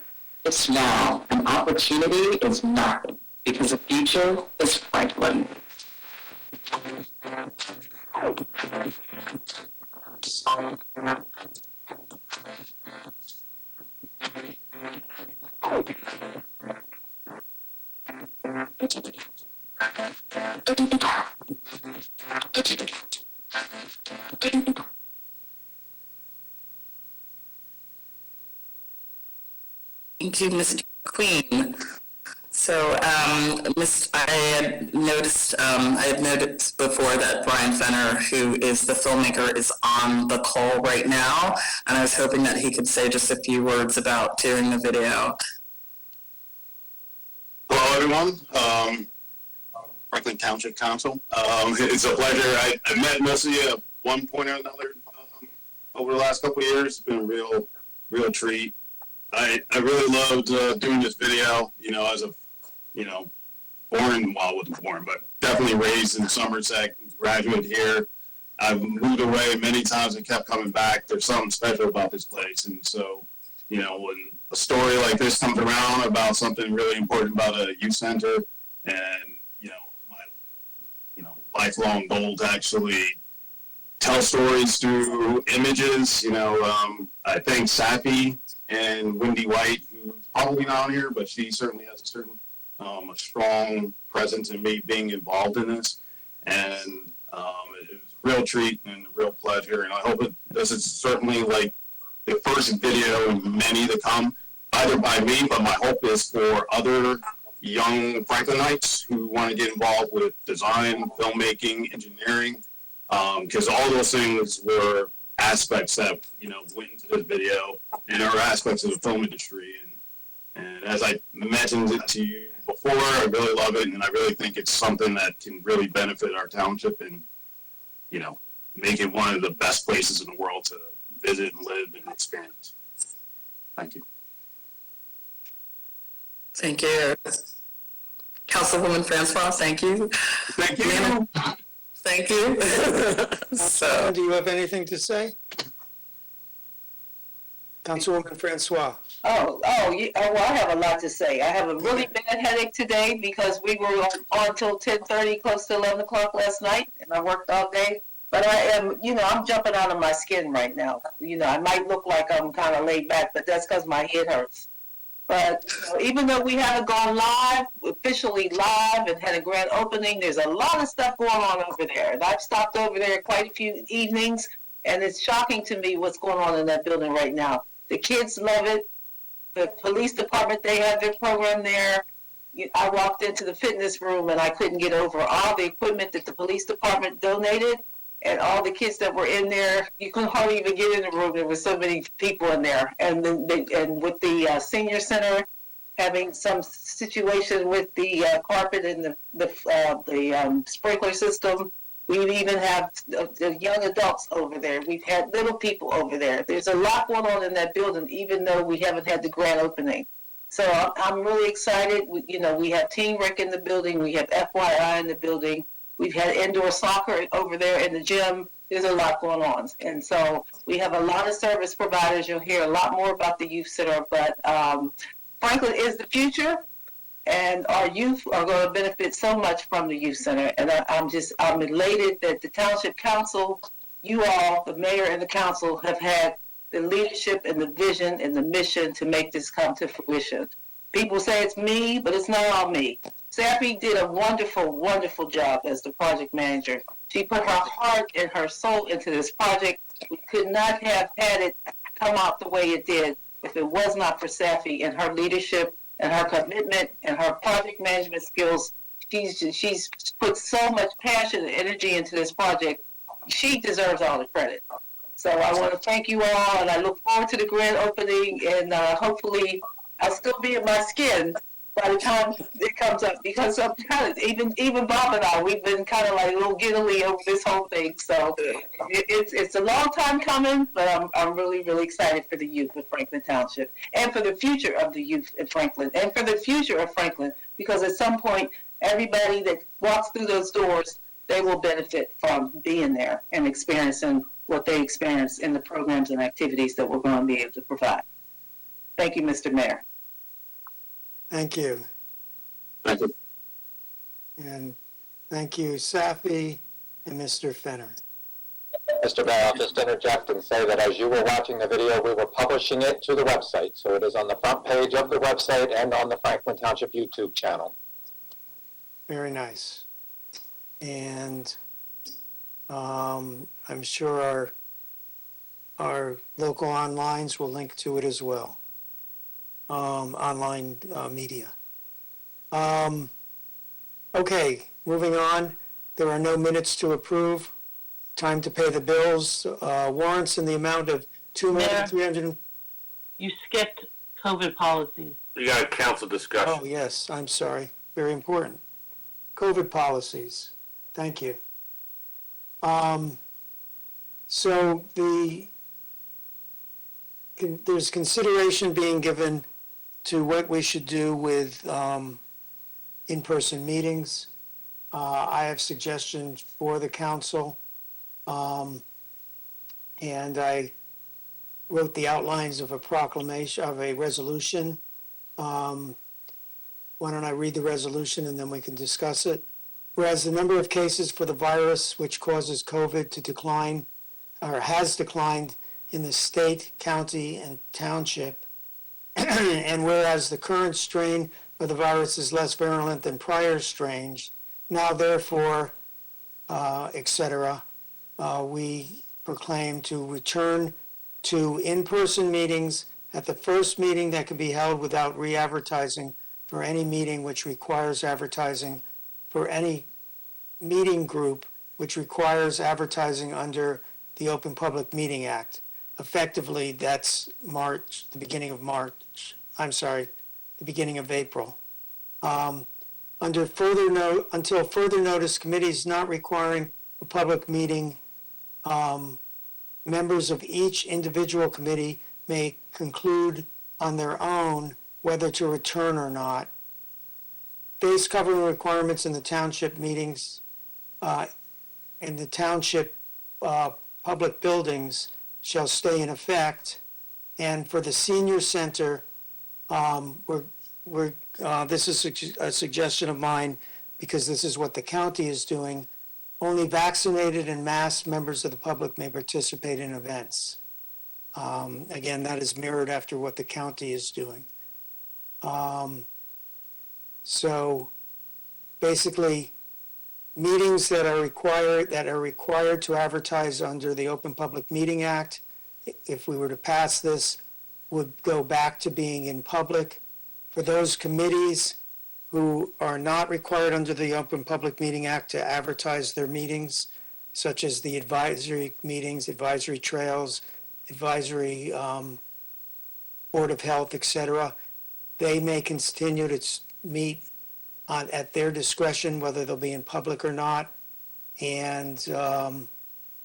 Speaker 13: It's now. And opportunity is nothing. Because the future is Franklin.
Speaker 14: Thank you, Mr. Queen. So, I had noticed before that Brian Fenner, who is the filmmaker, is on the call right now, and I was hoping that he could say just a few words about doing the video.
Speaker 15: Hello, everyone. Franklin Township Council. It's a pleasure. I met most of you at one point or another over the last couple of years. It's been a real treat. I really loved doing this video, as a, wasn't born, but definitely raised in Somerset, graduate here. I've moved away many times and kept coming back. There's something special about this place. And so, when a story like this comes around about something really important about a youth center and, my, lifelong goal to actually tell stories through images. I think Sappy and Wendy White, who's probably not on here, but she certainly has a strong presence in me being involved in this. And it was a real treat and a real pleasure. And I hope this is certainly like the first video in many to come, either by me, but my hope is for other young Franklinites who want to get involved with design, filmmaking, engineering, because all those things were aspects that went into this video and are aspects of the film industry. And as I mentioned it to you before, I really love it, and I really think it's something that can really benefit our township and make it one of the best places in the world to visit and live and experience. Thank you.
Speaker 14: Thank you. Councilwoman Francois, thank you.
Speaker 15: Thank you.
Speaker 14: Thank you. So,
Speaker 1: Do you have anything to say? Councilwoman Francois.
Speaker 8: Well, I have a lot to say. I have a really bad headache today because we were on till 10:30, close to 11 o'clock last night, and I worked all day. But I am, I'm jumping out of my skin right now. I might look like I'm kind of laid back, but that's because my head hurts. But even though we haven't gone live, officially live, and had a grand opening, there's a lot of stuff going on over there. And I've stopped over there quite a few evenings, and it's shocking to me what's going on in that building right now. The kids love it. The police department, they have their program there. I walked into the fitness room, and I couldn't get over all the equipment that the police department donated. And all the kids that were in there, you couldn't hardly even get in the room. There were so many people in there. And then and with the senior center having some situation with the carpet and the sprinkler system, we even have the young adults over there. We've had little people over there. There's a lot going on in that building, even though we haven't had the grand opening. So I'm really excited. We have Team Rec in the building. We have FYI in the building. We've had indoor soccer over there in the gym. There's a lot going on. And so we have a lot of service providers. You'll hear a lot more about the youth center, but Franklin is the future, and our youth are going to benefit so much from the youth center. And I'm elated that the Township Council, you all, the mayor and the council, have had the leadership and the vision and the mission to make this come to fruition. People say it's me, but it's not all me. Sappy did a wonderful, wonderful job as the project manager. She put her heart and her soul into this project. We could not have had it come out the way it did if it was not for Sappy and her leadership and her commitment and her project management skills. She's put so much passion and energy into this project. She deserves all the credit. So I want to thank you all, and I look forward to the grand opening, and hopefully I'll still be in my skin by the time it comes up, because I'm kind of, even Bob and I, we've been kind of like a little giddily over this whole thing. So it's a long time coming, but I'm really, really excited for the youth of Franklin Township and for the future of the youth in Franklin and for the future of Franklin, because at some point, everybody that walks through those doors, they will benefit from being there and experiencing what they experience in the programs and activities that we're going to be able to provide. Thank you, Mr. Mayor.
Speaker 1: Thank you.
Speaker 15: Thank you.
Speaker 1: And thank you, Safi and Mr. Fenner.
Speaker 7: Mr. Mayor, I'll just interject and say that as you were watching the video, we were publishing it to the website. So it is on the front page of the website and on the Franklin Township YouTube channel.
Speaker 1: Very nice. And I'm sure our local onlines will link to it as well. Online media. Okay, moving on. There are no minutes to approve. Time to pay the bills. Warrants in the amount of $2,300,000.
Speaker 2: You skipped COVID policies.
Speaker 12: You got a council discussion.
Speaker 1: Oh, yes, I'm sorry. Very important. COVID policies. Thank you. So there's consideration being given to what we should do with in-person meetings. I have suggestions for the council, and I wrote the outlines of a proclamation, of a resolution. Why don't I read the resolution and then we can discuss it? Whereas the number of cases for the virus which causes COVID to decline, or has declined in the state, county, and township, and whereas the current strain of the virus is less virulent than prior strains, now therefore, etc., we proclaim to return to in-person meetings at the first meeting that can be held without re-advertising for any meeting which requires advertising, for any meeting group which requires advertising under the Open Public Meeting Act. Effectively, that's March, the beginning of April. Until further notice, committees not requiring a public meeting, members of each individual committee may conclude on their own whether to return or not. Face covering requirements in the township meetings, in the township public buildings shall stay in effect. And for the senior center, this is a suggestion of mine because this is what the county is doing. Only vaccinated and masked members of the public may participate in events. Again, that is mirrored after what the county is doing. So basically, meetings that are required to advertise under the Open Public Meeting Act, if we were to pass this, would go back to being in public. For those committees who are not required under the Open Public Meeting Act to advertise their meetings, such as the advisory meetings, advisory trails, advisory Board of Health, etc., they may continue to meet at their discretion, whether they'll be in public or not, and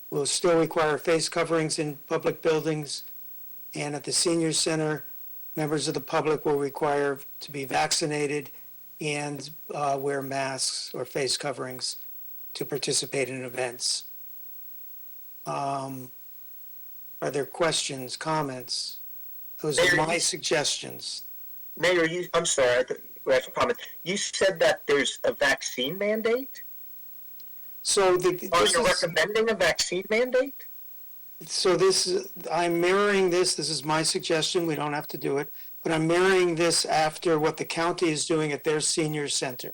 Speaker 1: will still require face coverings in public buildings. And at the senior center, members of the public will require to be vaccinated and wear masks or face coverings to participate in events. Are there questions, comments? Those are my suggestions.
Speaker 6: Mayor, I'm sorry, I have a comment. You said that there's a vaccine mandate?
Speaker 1: So
Speaker 6: Are you recommending a vaccine mandate?
Speaker 1: So I'm mirroring this. This is my suggestion. We don't have to do it. But I'm mirroring this after what the county is doing at their senior center.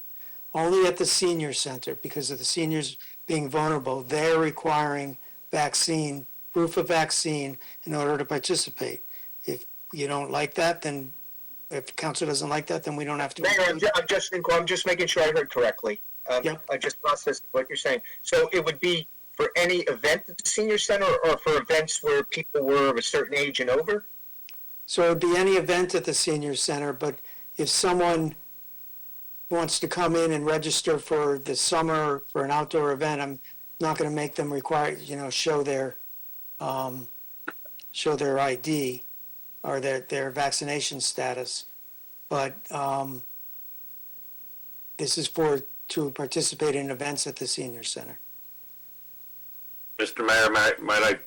Speaker 1: Only at the senior center, because of the seniors being vulnerable, they're requiring proof of vaccine in order to participate. If you don't like that, then if council doesn't like that, then we don't have to.
Speaker 6: Mayor, I'm just making sure I heard correctly.
Speaker 1: Yep.
Speaker 6: I just processed what you're saying. So it would be for any event at the senior center or for events where people were of a certain age and over?
Speaker 1: So it would be any event at the senior center, but if someone wants to come in and register for the summer for an outdoor event, I'm not going to make them show their ID or their vaccination status. But this is to participate in events at the senior center.
Speaker 12: Mr. Mayor, might I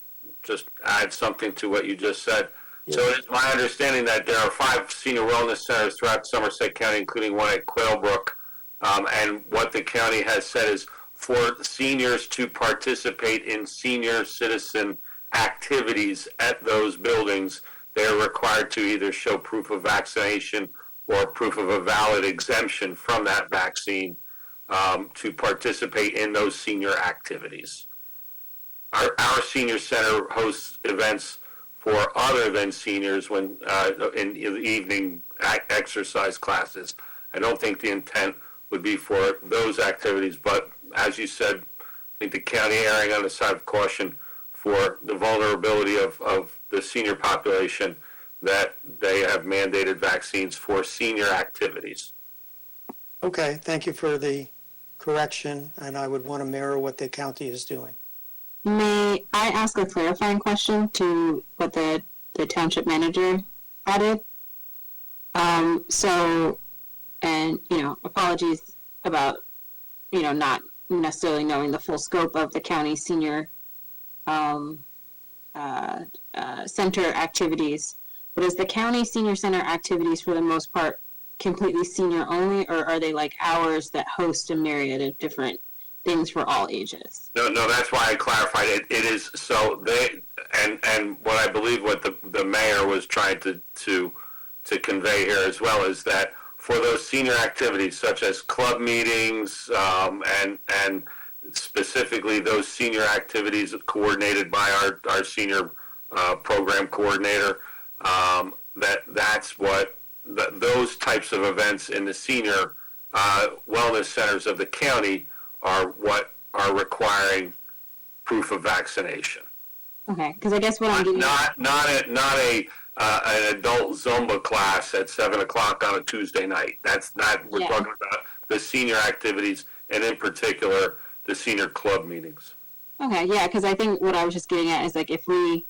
Speaker 12: just add something to what you just said? Yeah. So it is my understanding that there are 5 senior wellness centers throughout Somerset County, including one at Quailbrook. And what the county has said is for seniors to participate in senior citizen activities at those buildings, they're required to either show proof of vaccination or proof of a valid exemption from that vaccine to participate in those senior activities. Our senior center hosts events for other than seniors when in the evening exercise classes. I don't think the intent would be for those activities, but as you said, I think the county erring on the side of caution for the vulnerability of the senior population, that they have mandated vaccines for senior activities.
Speaker 1: Okay, thank you for the correction, and I would want to mirror what the county is doing.
Speaker 3: May I ask a clarifying question to what the township manager added? Apologies about, not necessarily knowing the full scope of the county senior center activities. But is the county senior center activities, for the most part, completely senior only, or are they like hours that host a myriad of different things for all ages?
Speaker 12: No, that's why I clarified it. It is, so they, and what I believe what the mayor was trying to convey here as well is that for those senior activities such as club meetings, and specifically those senior activities coordinated by our senior program coordinator, that's what those types of events in the senior wellness centers of the county are what are requiring proof of vaccination.
Speaker 3: Okay, because I guess what I'm getting
Speaker 12: Not an adult Zumba class at 7:00 on a Tuesday night. That's not. We're talking about the senior activities, and in particular, the senior club meetings.
Speaker 3: Okay, yeah, because I think what I was just getting at is like if we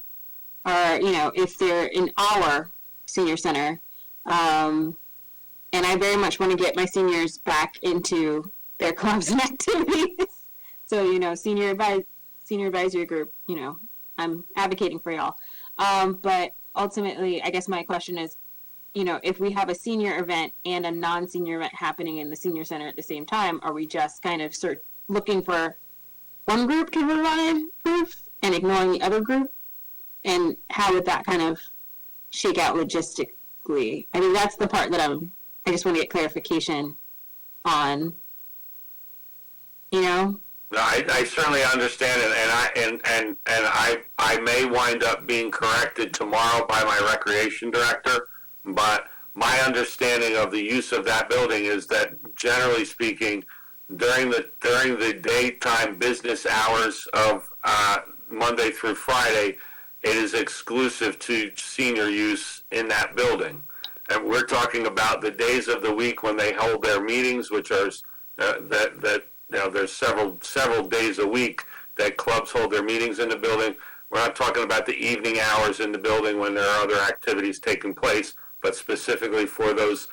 Speaker 3: are, if they're in our senior center, and I very much want to get my seniors back into their clubs and activities. So, senior advisory group, I'm advocating for y'all. But ultimately, I guess my question is, if we have a senior event and a non-senior event happening in the senior center at the same time, are we just kind of looking for one group to provide proof and ignoring the other group? And how would that kind of shake out logistically? I mean, that's the part that I just want to get clarification on.
Speaker 12: I certainly understand it, and I may wind up being corrected tomorrow by my recreation director, but my understanding of the use of that building is that, generally speaking, during the daytime business hours of Monday through Friday, it is exclusive to senior use in that building. And we're talking about the days of the week when they hold their meetings, which are there's several days a week that clubs hold their meetings in the building. We're not talking about the evening hours in the building when there are other activities taking place, but specifically for those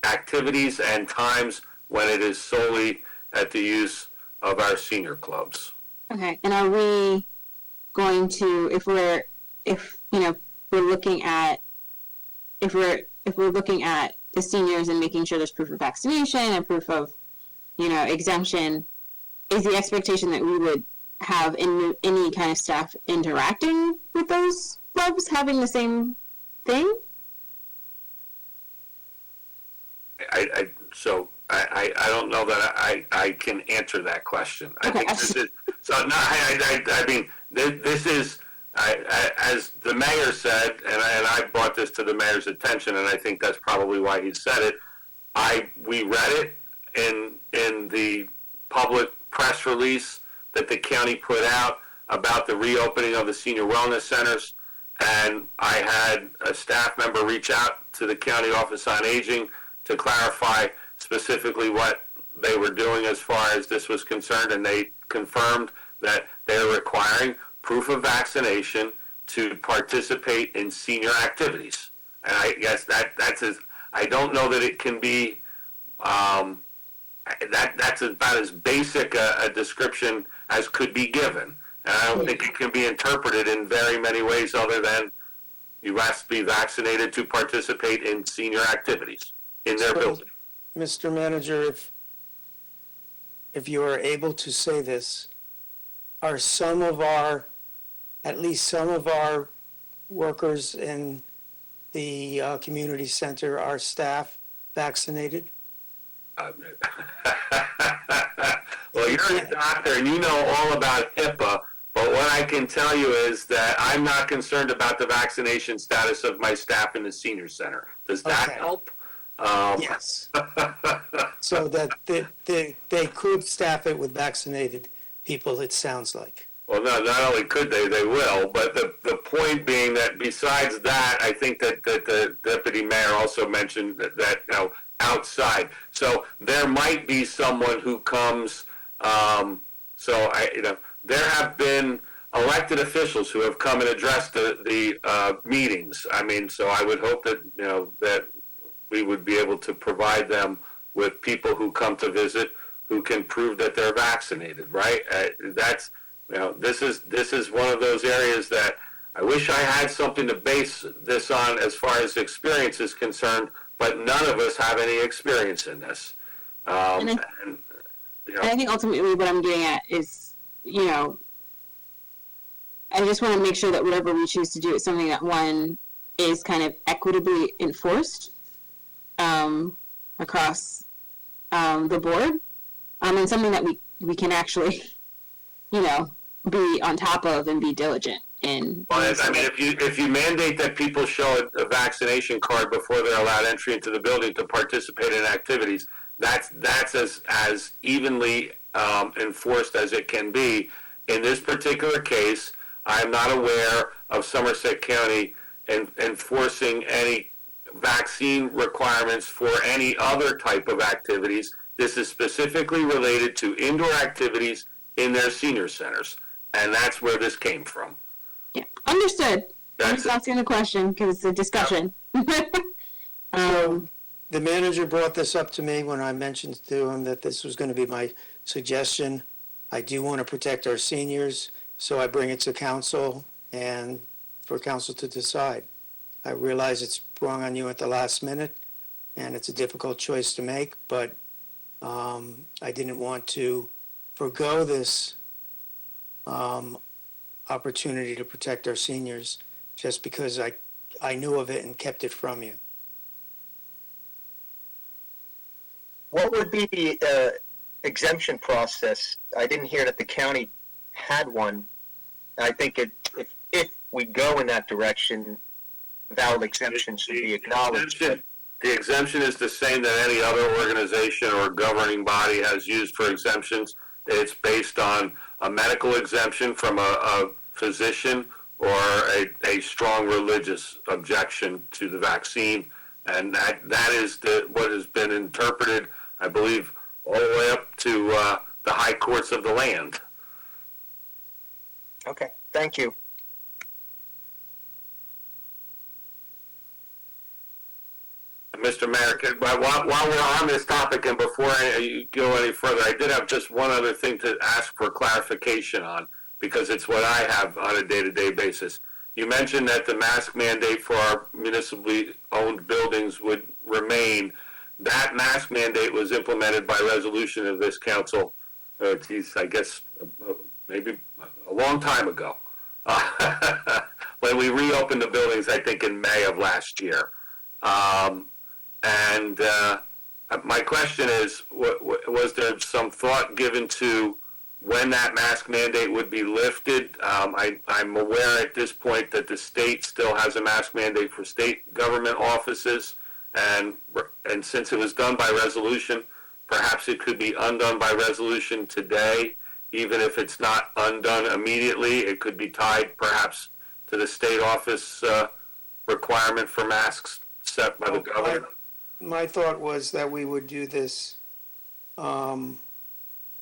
Speaker 12: activities and times when it is solely at the use of our senior clubs.
Speaker 3: Okay, and are we going to, if we're looking at the seniors and making sure there's proof of vaccination and proof of exemption, is the expectation that we would have any kind of staff interacting with those clubs having the same thing?
Speaker 12: I don't know that I can answer that question. I think this is, so no, I mean, this is, as the mayor said, and I brought this to the mayor's attention, and I think that's probably why he said it. We read it in the public press release that the county put out about the reopening of the senior wellness centers, and I had a staff member reach out to the county office on aging to clarify specifically what they were doing as far as this was concerned, and they confirmed that they're requiring proof of vaccination to participate in senior activities. And I guess that's I don't know that it can be that's about as basic a description as could be given. And I don't think it can be interpreted in very many ways other than you must be vaccinated to participate in senior activities in their building.
Speaker 1: Mr. Manager, if you are able to say this, are at least some of our workers in the community center, our staff, vaccinated?
Speaker 12: Well, you're a doctor and you know all about HIPAA, but what I can tell you is that I'm not concerned about the vaccination status of my staff in the senior center. Does that help?
Speaker 1: Yes. So that they could staff it with vaccinated people, it sounds like.
Speaker 12: Well, no, not only could they will. But the point being that besides that, I think that the deputy mayor also mentioned that outside. So there might be someone who comes. There have been elected officials who have come and addressed the meetings. I mean, so I would hope that that we would be able to provide them with people who come to visit who can prove that they're vaccinated. Right? This is one of those areas that I wish I had something to base this on as far as experience is concerned. but none of us have any experience in this.
Speaker 3: And I think ultimately what I'm getting at is, I just want to make sure that whatever we choose to do is something that, one, is kind of equitably enforced across the board, and something that we can actually, be on top of and be diligent in.
Speaker 12: Well, I mean, if you mandate that people show a vaccination card before they're allowed entry into the building to participate in activities, that's as evenly enforced as it can be. In this particular case, I'm not aware of Somerset County enforcing any vaccine requirements for any other type of activities. This is specifically related to indoor activities in their senior centers, and that's where this came from.
Speaker 3: Yeah, understood. I'm just asking the question because it's a discussion.
Speaker 1: The manager brought this up to me when I mentioned to him that this was going to be my suggestion. I do want to protect our seniors, so I bring it to council and for council to decide. I realize it's sprung on you at the last minute, and it's a difficult choice to make, but I didn't want to forgo this opportunity to protect our seniors just because I knew of it and kept it from you.
Speaker 6: What would be the exemption process? I didn't hear that the county had one. I think if we go in that direction, valid exemption should be acknowledged.
Speaker 12: The exemption is the same that any other organization or governing body has used for exemptions. It's based on a medical exemption from a physician or a strong religious objection to the vaccine. And that is what has been interpreted, I believe, all the way up to the high courts of the land.
Speaker 6: Okay, thank you.
Speaker 12: Mr. Mayor, while we're on this topic and before I go any further, I did have just one other thing to ask for clarification on, because it's what I have on a day-to-day basis. You mentioned that the mask mandate for our municipally owned buildings would remain. That mask mandate was implemented by resolution of this council, I guess maybe a long time ago, when we reopened the buildings, I think in May of last year. My question is, was there some thought given to when that mask mandate would be lifted? I'm aware at this point that the state still has a mask mandate for state government offices, and since it was done by resolution, perhaps it could be undone by resolution today. Even if it's not undone immediately, it could be tied perhaps to the state office requirement for masks set by the governor.
Speaker 1: My thought was that we would do this,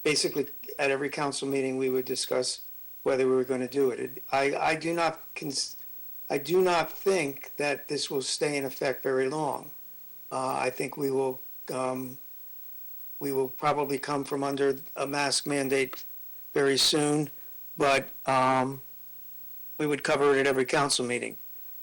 Speaker 1: basically at every council meeting we would discuss whether we were going to do it. I do not think that this will stay in effect very long. I think we will probably come from under a mask mandate very soon, but we would cover it at every council meeting.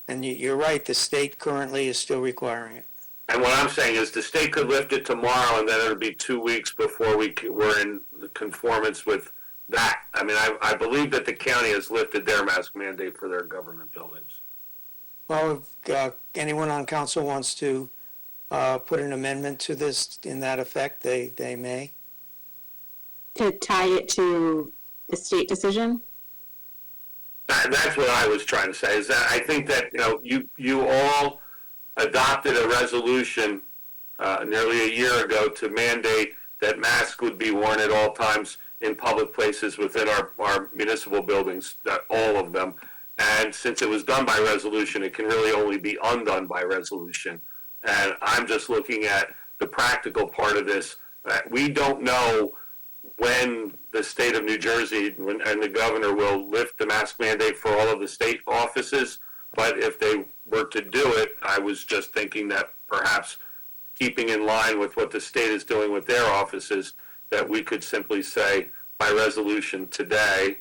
Speaker 1: And you're right, the state currently is still requiring it.
Speaker 12: And what I'm saying is the state could lift it tomorrow, and then it'll be 2 weeks before we're in conformance with that. I mean, I believe that the county has lifted their mask mandate for their government buildings.
Speaker 1: Well, if anyone on council wants to put an amendment to this in that effect, they may.
Speaker 3: To tie it to the state decision?
Speaker 12: That's what I was trying to say, is that I think that, you all adopted a resolution nearly a year ago to mandate that masks would be worn at all times in public places within our municipal buildings, all of them. And since it was done by resolution, it can really only be undone by resolution. And I'm just looking at the practical part of this. We don't know when the state of New Jersey and the governor will lift the mask mandate for all of the state offices. But if they were to do it, I was just thinking that perhaps keeping in line with what the state is doing with their offices, that we could simply say by resolution today,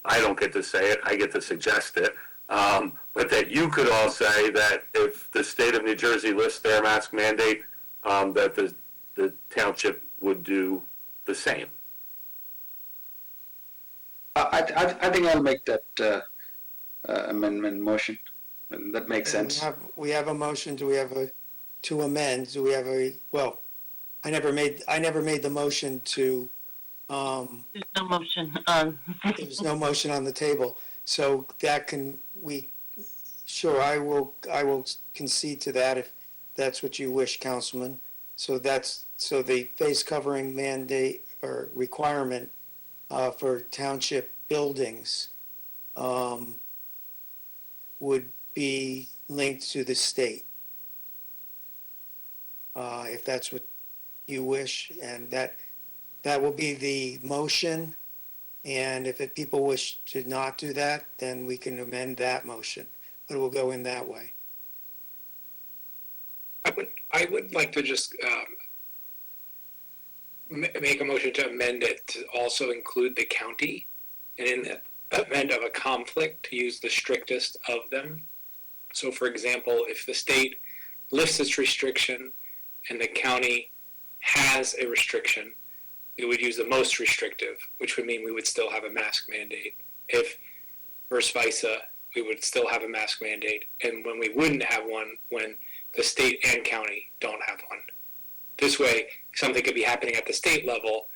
Speaker 12: I don't get to say it, I get to suggest it, But that you could all say that if the state of New Jersey lifts their mask mandate, that the township would do the same.
Speaker 9: I think I'll make that amendment motion. That makes sense.
Speaker 1: We have a motion. Do we have to amend? Do we have well, I never made the motion to,
Speaker 2: There's no motion on.
Speaker 1: there's no motion on the table. So that sure, I will concede to that if that's what you wish, Councilman. So the face covering mandate or requirement for township buildings would be linked to the state. If that's what you wish, and that will be the motion. And if people wish to not do that, then we can amend that motion, but it will go in that way.
Speaker 10: I would like to just make a motion to amend it to also include the county, and in the event of a conflict, to use the strictest of them. So, for example, if the state lifts its restriction and the county has a restriction, we would use the most restrictive, which would mean we would still have a mask mandate. If versus versa, we would still have a mask mandate. And when we wouldn't have one, when the state and county don't have one. This way, something could be happening at the state level,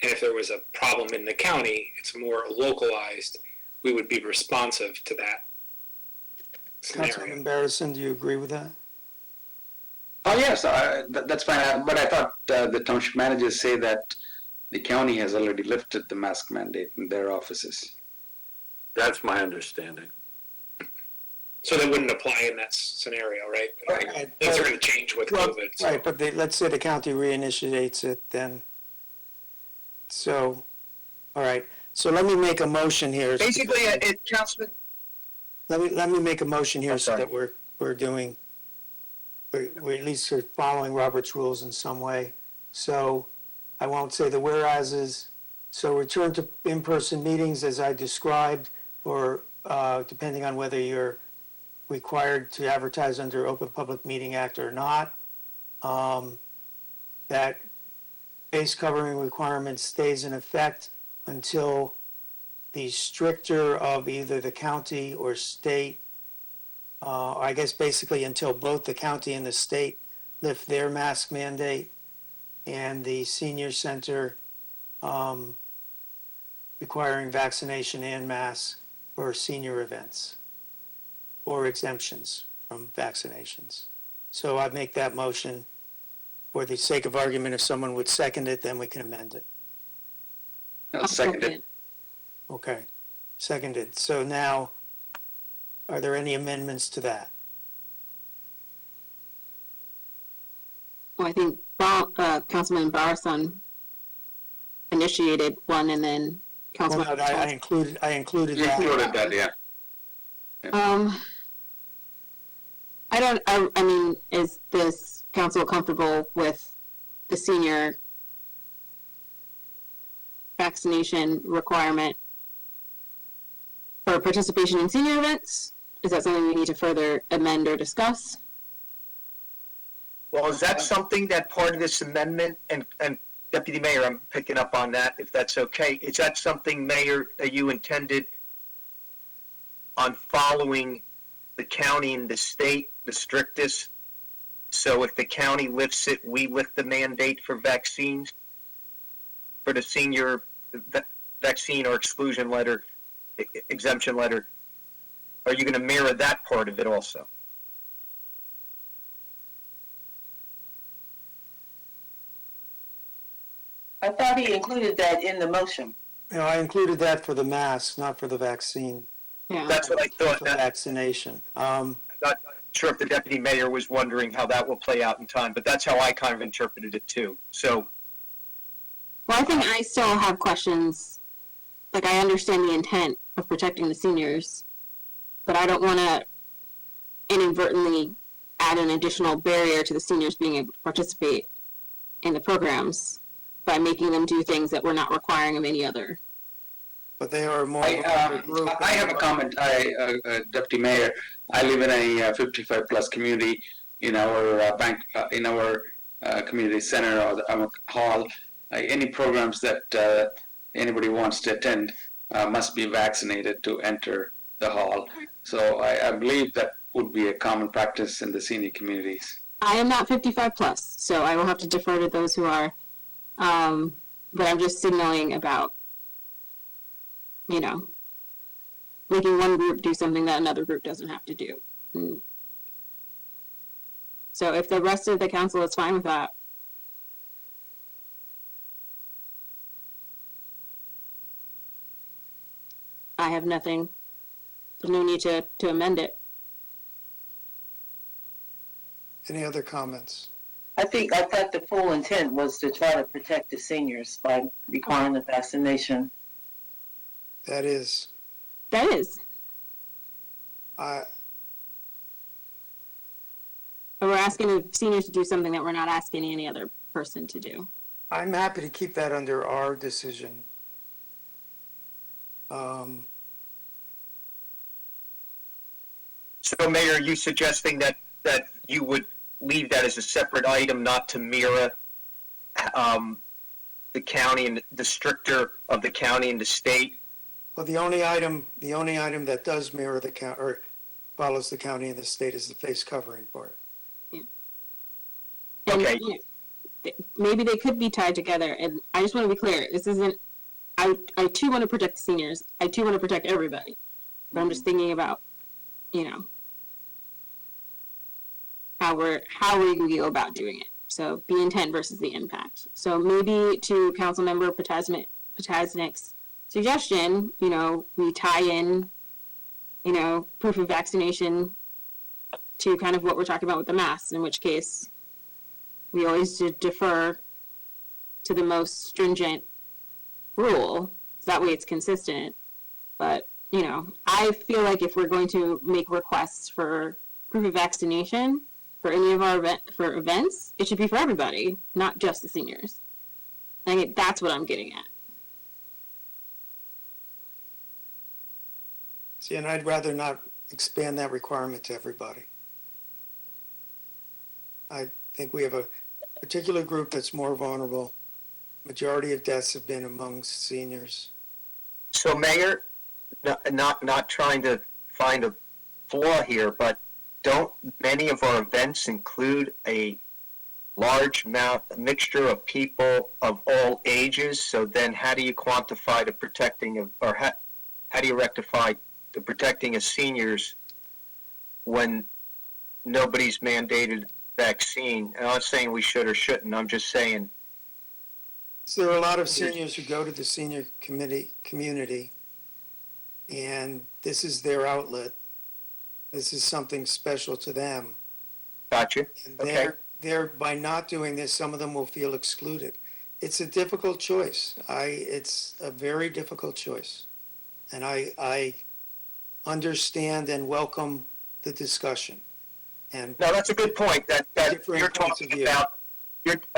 Speaker 10: and if there was a problem in the county, it's more localized, we would be responsive to that scenario.
Speaker 1: Councilman Barrison, do you agree with that?
Speaker 9: Oh, yes, that's fine. But I thought the township managers say that the county has already lifted the mask mandate in their offices.
Speaker 12: That's my understanding.
Speaker 10: So that wouldn't apply in that scenario, right?
Speaker 1: Right.
Speaker 10: Things are going to change with COVID. So.
Speaker 1: Right, but let's say the county reinitiates it, then. So, all right. So let me make a motion here.
Speaker 6: Basically, Councilman.
Speaker 1: Let me make a motion here so
Speaker 6: sorry.
Speaker 1: that we're at least following Robert's rules in some way. So I won't say the whereases. So return to in-person meetings as I described, or depending on whether you're required to advertise under Open Public Meeting Act or not. That face covering requirement stays in effect until the stricter of either the county or state, I guess basically until both the county and the state lift their mask mandate, and the senior center requiring vaccination and masks for senior events or exemptions from vaccinations. So I'd make that motion. For the sake of argument, if someone would second it, then we can amend it.
Speaker 9: I'll second it.
Speaker 1: Okay, seconded. So now, are there any amendments to that?
Speaker 3: Well, I think Councilman Barrison initiated one, and then Councilman.
Speaker 1: Well, I included
Speaker 9: You included that, yeah.
Speaker 3: I mean, is this council comfortable with the senior vaccination requirement for participation in senior events? Is that something we need to further amend or discuss?
Speaker 6: Well, is that something that part of this amendment, and Deputy Mayor, I'm picking up on that, if that's okay, is that something, Mayor, that you intended on following the county and the state, the strictest? So if the county lifts it, we lift the mandate for vaccines, for the senior vaccine or exclusion letter, exemption letter? Are you going to mirror that part of it also?
Speaker 8: I thought he included that in the motion.
Speaker 1: You know, I included that for the mask, not for the vaccine.
Speaker 3: Yeah.
Speaker 6: That's what I thought.
Speaker 1: For vaccination.
Speaker 6: Not sure if the Deputy Mayor was wondering how that will play out in time, but that's how I kind of interpreted it too. So,
Speaker 3: Well, I think I still have questions. Like, I understand the intent of protecting the seniors, but I don't want to inadvertently add an additional barrier to the seniors being able to participate in the programs by making them do things that we're not requiring of any other
Speaker 1: but they are more
Speaker 9: I,
Speaker 1: vulnerable group.
Speaker 9: I have a comment, Deputy Mayor. I live in a 55 plus community in our in our community center or our hall. Any programs that anybody wants to attend must be vaccinated to enter the hall. So I believe that would be a common practice in the senior communities.
Speaker 3: I am not 55 plus, so I will have to defer to those who are. But I'm just signaling about, making one group do something that another group doesn't have to do. So if the rest of the council is fine with that. I have nothing. There's no need to amend it.
Speaker 1: Any other comments?
Speaker 8: I thought the full intent was to try to protect the seniors by requiring the vaccination.
Speaker 1: That is.
Speaker 3: That is. But we're asking the seniors to do something that we're not asking any other person to do.
Speaker 1: I'm happy to keep that under our decision.
Speaker 6: So, Mayor, are you suggesting that you would leave that as a separate item, not to mirror the county and the stricter of the county and the state?
Speaker 1: Well, the only item that does mirror the county or follows the county and the state is the face covering part.
Speaker 3: And,
Speaker 6: Okay.
Speaker 3: Maybe they could be tied together, and I just want to be clear. This isn't. I too want to protect the seniors. I too want to protect everybody. But I'm just thinking about, how we go about doing it. So the intent versus the impact. So maybe to Councilmember Potasnik's suggestion, we tie in, proof of vaccination to kind of what we're talking about with the masks, in which case we always defer to the most stringent rule. So that way it's consistent. But, I feel like if we're going to make requests for proof of vaccination for any of our events, it should be for everybody, not just the seniors. I think that's what I'm getting at.
Speaker 1: See, and I'd rather not expand that requirement to everybody. I think we have a particular group that's more vulnerable. Majority of deaths have been amongst seniors.
Speaker 6: So, Mayor, not trying to find a flaw here, but don't many of our events include a large mixture of people of all ages? So then how do you quantify the protecting of, or how do you rectify the protecting of seniors when nobody's mandated vaccine? And I'm not saying we should or shouldn't. I'm just saying.
Speaker 1: So there are a lot of seniors who go to the senior community, and this is their outlet. This is something special to them.
Speaker 6: Gotcha.
Speaker 1: And
Speaker 6: Okay.
Speaker 1: they're by not doing this, some of them will feel excluded. It's a difficult choice. It's a very difficult choice. And I understand and welcome the discussion. And
Speaker 6: No, that's a good point. That
Speaker 1: Different
Speaker 6: you're
Speaker 1: points
Speaker 6: talking
Speaker 1: of view.
Speaker 6: about.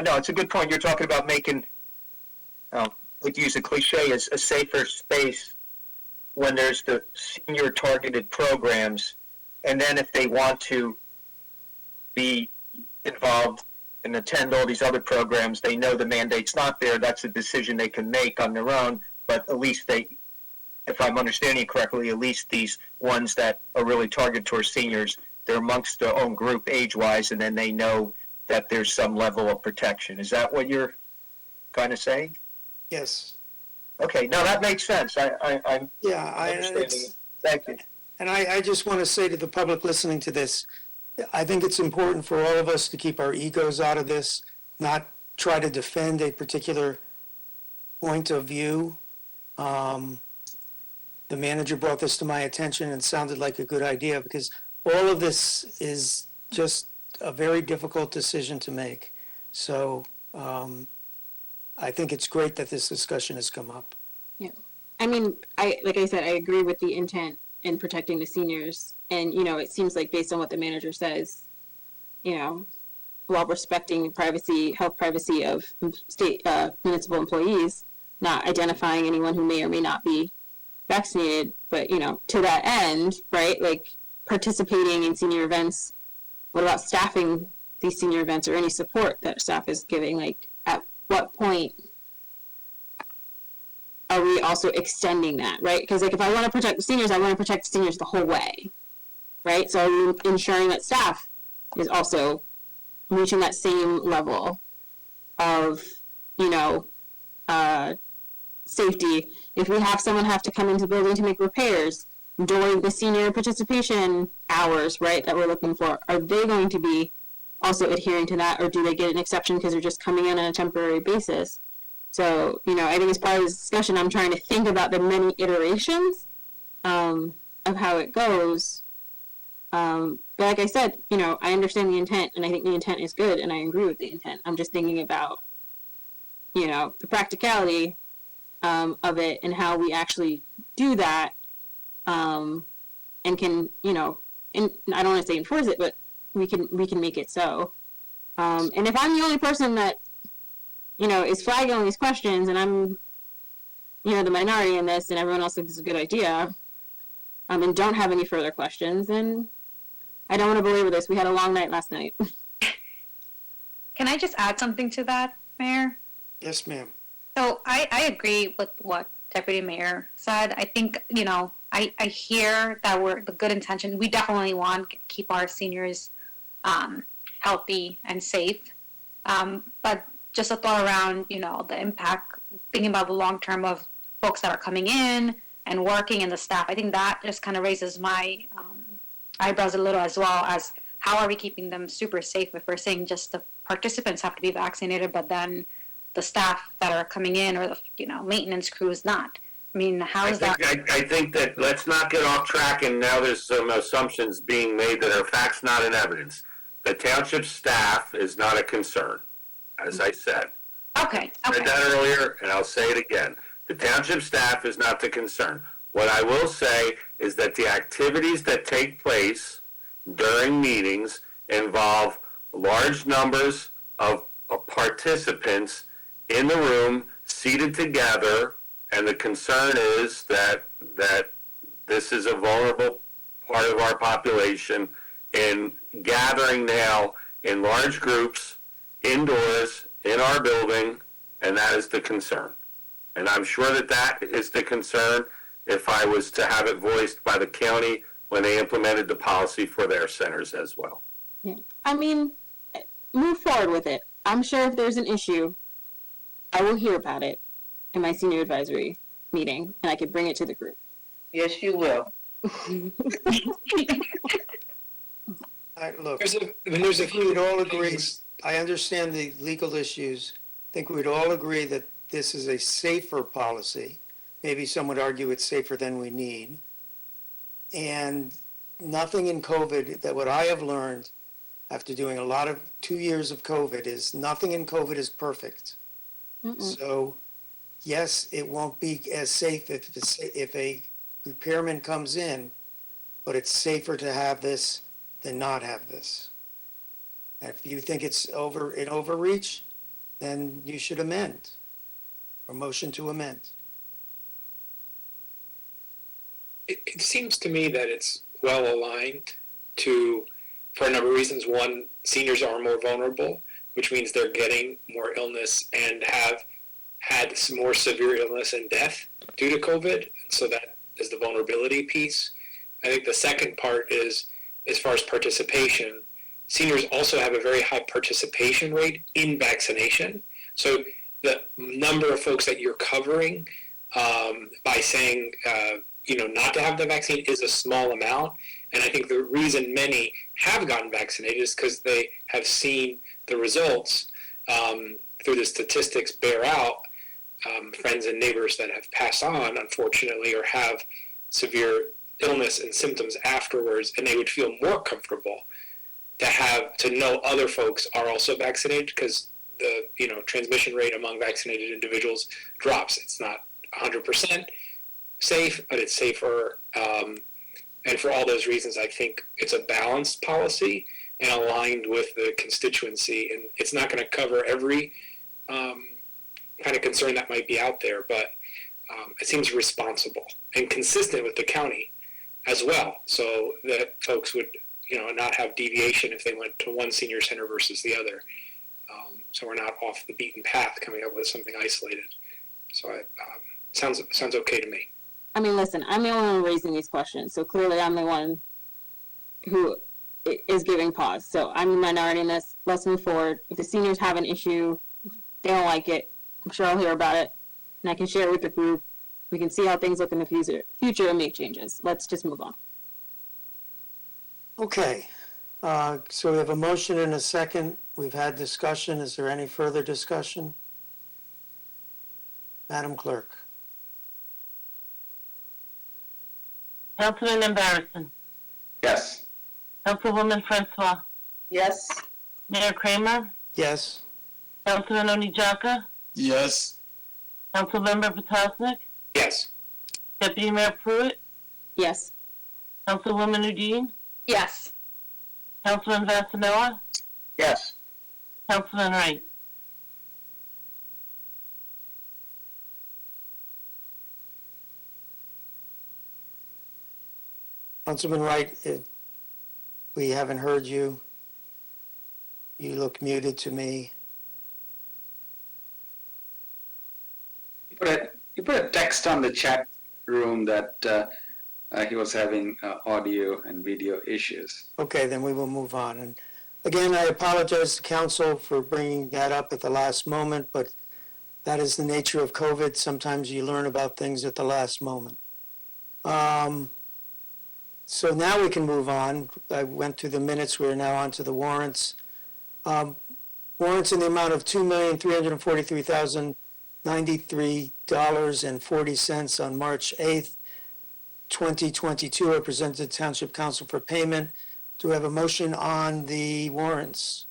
Speaker 6: No, it's a good point. You're talking about making, to use a cliche, a safer space when there's the senior targeted programs, and then if they want to be involved and attend all these other programs, they know the mandate's not there. That's a decision they can make on their own. But at least they, if I'm understanding correctly, at least these ones that are really targeted towards seniors, they're amongst their own group age-wise, and then they know that there's some level of protection. Is that what you're kind of saying?
Speaker 1: yes,
Speaker 6: Okay, no, that makes sense. I'm
Speaker 1: yeah,
Speaker 6: understanding it. Thank you.
Speaker 1: And I just want to say to the public listening to this, I think it's important for all of us to keep our egos out of this, not try to defend a particular point of view. The manager brought this to my attention and sounded like a good idea because all of this is just a very difficult decision to make. So I think it's great that this discussion has come up.
Speaker 3: Yeah. I mean, like I said, I agree with the intent in protecting the seniors. And, it seems like based on what the manager says, while respecting health privacy of state municipal employees, not identifying anyone who may or may not be vaccinated, but, to that end, right, like participating in senior events, what about staffing these senior events or any support that staff is giving? Like, at what point are we also extending that, right? Because, like, if I want to protect the seniors, I want to protect the seniors the whole way, right? So are we ensuring that staff is also reaching that same level of, safety? If we have someone have to come into the building to make repairs during the senior participation hours, right, that we're looking for, are they going to be also adhering to that, or do they get an exception because they're just coming in on a temporary basis? So, I think as part of this discussion, I'm trying to think about the many iterations of how it goes. But like I said, I understand the intent, and I think the intent is good, and I agree with the intent. I'm just thinking about, the practicality of it and how we actually do that, and can, and I don't want to say enforce it, but we can make it so. And if I'm the only person that, is flagging all these questions, and I'm, the minority in this, and everyone else thinks it's a good idea, and don't have any further questions, then I don't want to belabor this. We had a long night last night.
Speaker 5: Can I just add something to that, Mayor?
Speaker 1: Yes, ma'am.
Speaker 5: So I agree with what Deputy Mayor said. I think, I hear that we're the good intention. We definitely want to keep our seniors healthy and safe. But just a thought around, the impact, thinking about the long term of folks that are coming in and working and the staff. I think that just kind of raises my eyebrows a little, as well as how are we keeping them super safe if we're saying just the participants have to be vaccinated, but then the staff that are coming in or the maintenance crew is not. I mean, how is that?
Speaker 12: I think that let's not get off track, and now there's some assumptions being made that are facts, not in evidence. The township staff is not a concern, as I said.
Speaker 5: Okay.
Speaker 12: I said that earlier, and I'll say it again. The township staff is not the concern. What I will say is that the activities that take place during meetings involve large numbers of participants in the room, seated together, and the concern is that this is a vulnerable part of our population in gathering now in large groups, indoors, in our building, and that is the concern. And I'm sure that is the concern if I was to have it voiced by the county when they implemented the policy for their centers as well.
Speaker 3: Yeah. I mean, move forward with it. I'm sure if there's an issue, I will hear about it in my senior advisory meeting, and I could bring it to the group.
Speaker 8: Yes, you will.
Speaker 1: Look,
Speaker 10: There's a
Speaker 1: we would all agree,
Speaker 10: things-
Speaker 1: I understand the legal issues. I think we'd all agree that this is a safer policy. Maybe some would argue it's safer than we need. And nothing in COVID, that what I have learned after doing 2 years of COVID, is nothing in COVID is perfect. So, yes, it won't be as safe if a repairman comes in, but it's safer to have this than not have this. And if you think it's an overreach, then you should amend, or motion to amend.
Speaker 10: It seems to me that it's well aligned for a number of reasons. One, seniors are more vulnerable, which means they're getting more illness and have had some more severe illness and death due to COVID. So that is the vulnerability piece. I think the second part is, as far as participation, seniors also have a very high participation rate in vaccination. So the number of folks that you're covering by saying, not to have the vaccine is a small amount. And I think the reason many have gotten vaccinated is because they have seen the results through the statistics bear out, friends and neighbors that have passed on, unfortunately, or have severe illness and symptoms afterwards, and they would feel more comfortable to know other folks are also vaccinated, because the transmission rate among vaccinated individuals drops. It's not 100% safe, but it's safer. And for all those reasons, I think it's a balanced policy and aligned with the constituency. And it's not going to cover every kind of concern that might be out there, but It seems responsible and consistent with the county as well, so that folks would, not have deviation if they went to one senior center versus the other. So we're not off the beaten path coming up with something isolated. So it sounds okay to me.
Speaker 3: I mean, listen, I'm the only one raising these questions, so clearly I'm the one who is giving pause. So I'm the minority in this. Let's move forward. If the seniors have an issue, they don't like it, I'm sure I'll hear about it, and I can share it with the group. We can see how things look in the future and make changes. Let's just move on.
Speaker 1: Okay, so we have a motion and a second. We've had discussion. Is there any further discussion? Madam Clerk?
Speaker 2: Councilman Embarrasson,
Speaker 9: Yes.
Speaker 2: Councilwoman Francois,
Speaker 8: Yes.
Speaker 2: Mayor Kramer,
Speaker 1: Yes?
Speaker 2: Councilman Onijaka,
Speaker 4: Yes.
Speaker 2: Councilmember Potosnik,
Speaker 10: Yes.
Speaker 2: Deputy Mayor Pruitt,
Speaker 3: Yes.
Speaker 2: Councilwoman Udine,
Speaker 5: Yes.
Speaker 2: Councilman Vasanella,
Speaker 6: Yes.
Speaker 2: Councilman Wright.
Speaker 1: Councilman Wright, we haven't heard you. You look muted to me.
Speaker 9: You put a text on the chat room that he was having audio and video issues.
Speaker 1: Okay, then we will move on. And again, I apologize to council for bringing that up at the last moment, but that is the nature of COVID. Sometimes you learn about things at the last moment. So now we can move on. I went through the minutes. We're now on to the warrants. Warrants in the amount of $2,343,093.40 on March 8th, 2022 are presented to Township Council for payment. Do we have a motion on the warrants?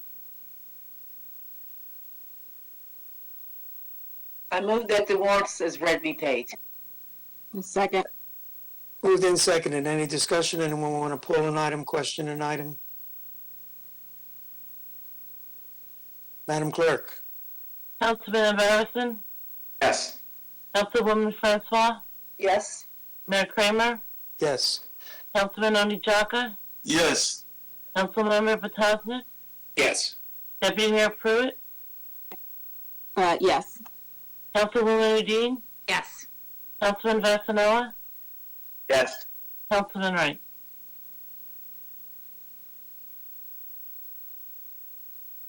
Speaker 8: I move that the warrants as read be paid.
Speaker 3: Second.
Speaker 1: Moved in seconded. Any discussion? Anyone want to pull an item, question an item? Madam Clerk?
Speaker 2: Councilman Embarrasson,
Speaker 9: Yes.
Speaker 2: Councilwoman Francois,
Speaker 8: Yes.
Speaker 2: Mayor Kramer,
Speaker 1: Yes.
Speaker 2: Councilman Onijaka,
Speaker 4: Yes.
Speaker 2: Councilmember Potosnik,
Speaker 10: Yes.
Speaker 2: Deputy Mayor Pruitt,
Speaker 3: Yes.
Speaker 2: Councilwoman Udine,
Speaker 5: Yes.
Speaker 2: Councilman Vasanella,
Speaker 6: Yes.
Speaker 2: Councilman Wright.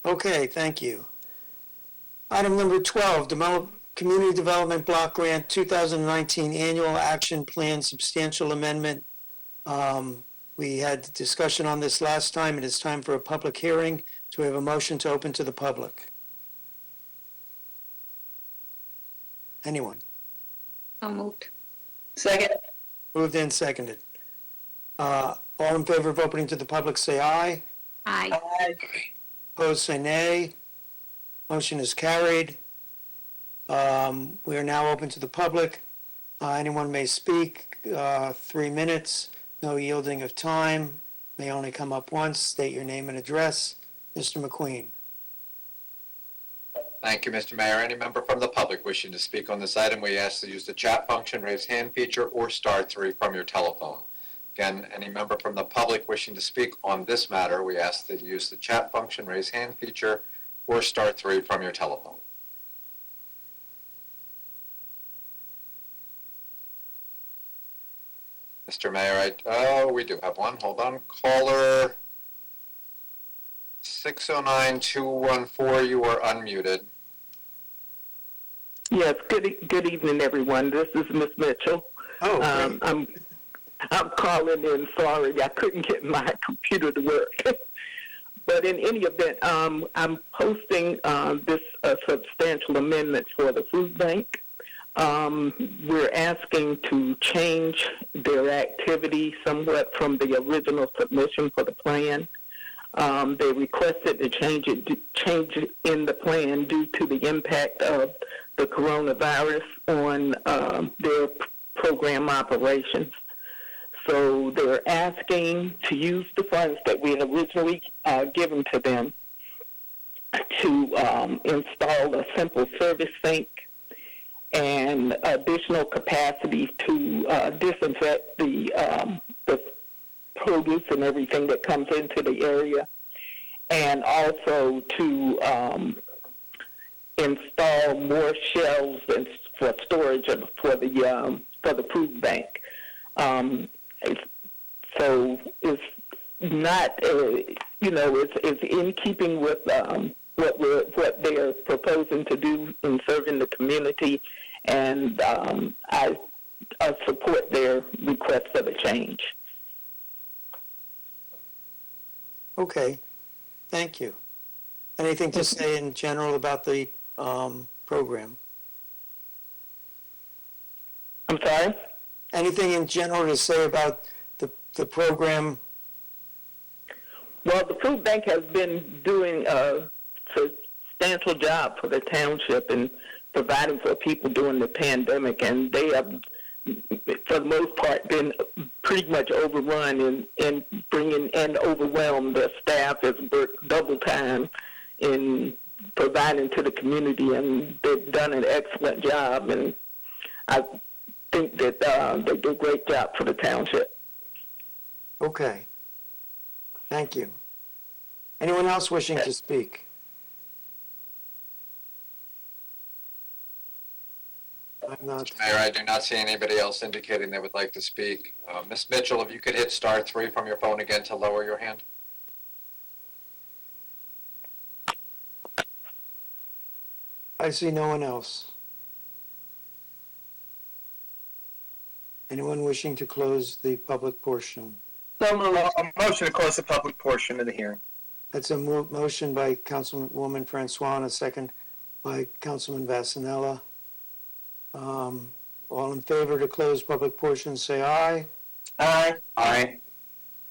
Speaker 1: Okay, thank you. Item number 12, Community Development Block Grant 2019 Annual Action Plan Substantial Amendment. We had discussion on this last time. It is time for a public hearing. Do we have a motion to open to the public? Anyone?
Speaker 5: So moved.
Speaker 8: Second.
Speaker 1: Moved and seconded. All in favor of opening to the public, say aye.
Speaker 5: Aye.
Speaker 8: Aye.
Speaker 1: Opposed, say nay. Motion is carried. We are now open to the public. Anyone may speak, 3 minutes, no yielding of time, may only come up once, state your name and address. Mr. McQueen.
Speaker 7: Thank you, Mr. Mayor. Any member from the public wishing to speak on this item, we ask to use the chat function, raise hand feature, or *3 from your telephone. Again, any member from the public wishing to speak on this matter, we ask that you use the chat function, raise hand feature, or *3 from your telephone. Mr. Mayor, we do have one. Hold on. Caller 609-214, you are unmuted.
Speaker 16: Yes, good evening, everyone. This is Miss Mitchell.
Speaker 1: Oh,
Speaker 16: I'm calling in. Sorry, I couldn't get my computer to work. But in any event, I'm posting this substantial amendment for the food bank. We're asking to change their activity somewhat from the original submission for the plan. They requested to change in the plan due to the impact of the coronavirus on their program operations. So they're asking to use the funds that we had originally given to them to install a simple service sink and additional capacity to disinfect the produce and everything that comes into the area, and also to install more shelves and for storage for the food bank. So it's not, it's in keeping with what they are proposing to do in serving the community, and I support their request for the change.
Speaker 1: Okay, thank you. Anything to say in general about the program?
Speaker 16: I'm sorry?
Speaker 1: Anything in general to say about the program?
Speaker 16: Well, the food bank has been doing a substantial job for the township and providing for people during the pandemic, and they have, for the most part, been pretty much overrun in bringing and overwhelmed. The staff has worked double time in providing to the community, and they've done an excellent job, and I think that they do a great job for the township.
Speaker 1: Okay. Thank you. Anyone else wishing to speak? I'm not.
Speaker 7: Mayor, I do not see anybody else indicating they would like to speak. Ms. Mitchell, if you could hit *3 from your phone again to lower your hand.
Speaker 1: I see no one else. Anyone wishing to close the public portion?
Speaker 6: So a motion to close the public portion of the hearing.
Speaker 1: That's a motion by Councilwoman Francois and a second by Councilman Vasanella. All in favor to close public portion, say aye.
Speaker 6: Aye.
Speaker 9: Aye.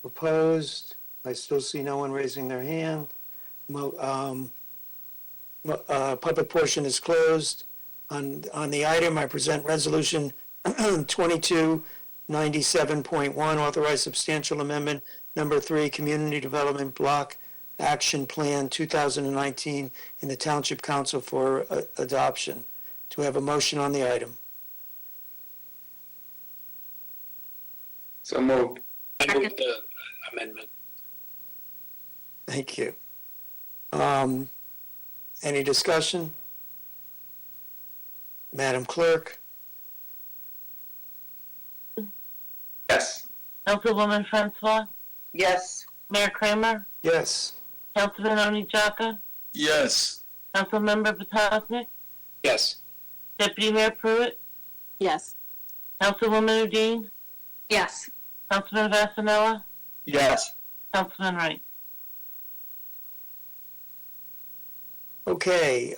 Speaker 1: Opposed? I still see no one raising their hand. Public portion is closed. On the item, I present resolution 2297.1, authorize substantial amendment number 3, Community Development Block Action Plan 2019 in the Township Council for adoption. Do we have a motion on the item?
Speaker 9: So moved.
Speaker 10: I move the amendment.
Speaker 1: Thank you. Any discussion? Madam Clerk?
Speaker 9: Yes.
Speaker 2: Councilwoman Francois,
Speaker 8: Yes.
Speaker 2: Mayor Kramer,
Speaker 1: Yes.
Speaker 2: Councilman Onijaka,
Speaker 4: Yes.
Speaker 2: Councilmember Potosnik,
Speaker 10: Yes.
Speaker 2: Deputy Mayor Pruitt,
Speaker 3: Yes.
Speaker 2: Councilwoman Udine,
Speaker 5: Yes.
Speaker 2: Councilman Vasanella,
Speaker 6: Yes.
Speaker 2: Councilman Wright.
Speaker 1: Okay,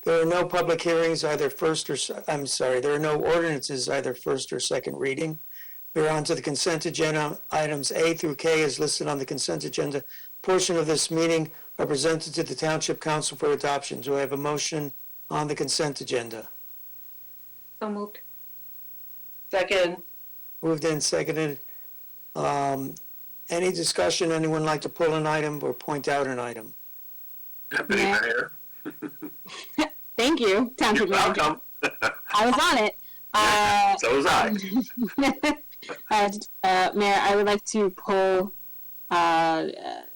Speaker 1: there are no public hearings, either there are no ordinances, either first or second reading. We're on to the consent agenda. Items A through K is listed on the consent agenda. Portion of this meeting are presented to the Township Council for adoption. Do I have a motion on the consent agenda?
Speaker 5: So moved.
Speaker 8: Second.
Speaker 1: Moved and seconded. Any discussion? Anyone like to pull an item or point out an item?
Speaker 12: Deputy
Speaker 3: Yeah.
Speaker 12: Mayor.
Speaker 3: Thank you, Township
Speaker 12: You're
Speaker 3: Manager.
Speaker 12: welcome.
Speaker 3: I was on it.
Speaker 12: So was I.
Speaker 3: Mayor, I would like to pull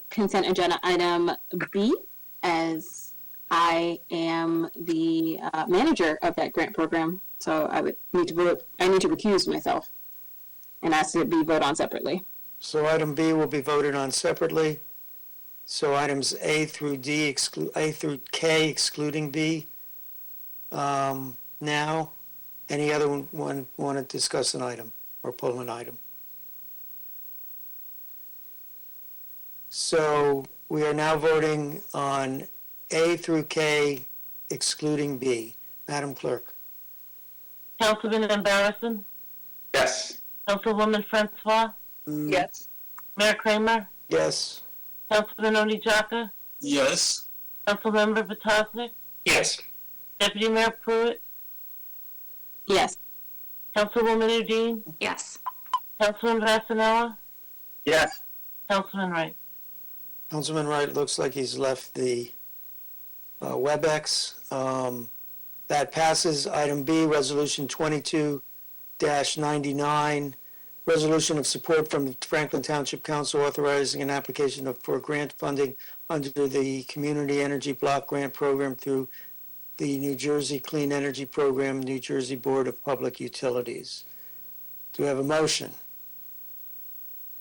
Speaker 3: consent agenda item B, as I am the manager of that grant program. So I would need to vote. I need to recuse myself and ask it be voted on separately.
Speaker 1: So item B will be voted on separately. So items A through K excluding B. Now, any other one want to discuss an item or pull an item? So we are now voting on A through K excluding B. Madam Clerk?
Speaker 2: Councilman Embarrasson,
Speaker 9: Yes.
Speaker 2: Councilwoman Francois,
Speaker 8: Yes.
Speaker 2: Mayor Kramer,
Speaker 1: Yes.
Speaker 2: Councilman Onijaka,
Speaker 4: Yes.
Speaker 2: Councilmember Potosnik,
Speaker 10: Yes.
Speaker 2: Deputy Mayor Pruitt,
Speaker 3: Yes.
Speaker 2: Councilwoman Udine,
Speaker 5: Yes.
Speaker 2: Councilman Vasanella,
Speaker 6: Yes.
Speaker 2: Councilman Wright.
Speaker 1: Councilman Wright looks like he's left the WebEx. That passes. Item B, Resolution 22-99, resolution of support from the Franklin Township Council authorizing an application for grant funding under the Community Energy Block Grant Program through the New Jersey Clean Energy Program, New Jersey Board of Public Utilities. Do we have a motion?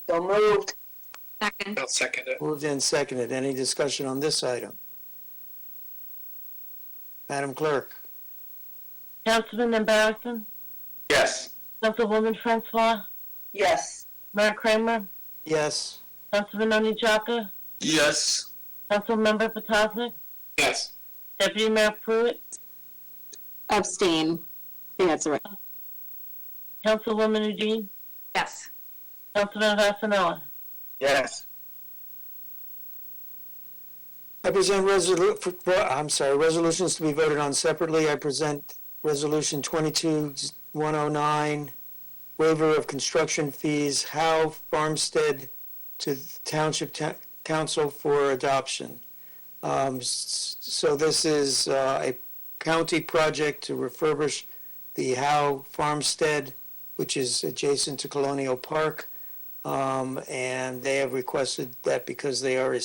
Speaker 8: So moved.
Speaker 5: Second.
Speaker 10: I'll second it.
Speaker 1: Moved and seconded. Any discussion on this item? Madam Clerk?
Speaker 2: Councilman Embarrasson,
Speaker 9: Yes.
Speaker 2: Councilwoman Francois,
Speaker 8: Yes.
Speaker 2: Mayor Kramer,
Speaker 1: Yes.
Speaker 2: Councilman Oni Jaka,
Speaker 4: Yes.
Speaker 2: Councilmember Potosnik,
Speaker 10: Yes.
Speaker 2: Deputy Mayor Pruitt,
Speaker 3: Abstain. I think that's right.
Speaker 2: Councilwoman Udine,
Speaker 5: Yes.
Speaker 2: Councilman Vasanella.
Speaker 6: Yes.
Speaker 1: I present resolutions to be voted on separately. I present Resolution 22-109, waiver of construction fees, Howe Farmstead to the Township Council for adoption. So this is a county project to refurbish the Howe Farmstead, which is adjacent to Colonial Park. And they have requested that because they are a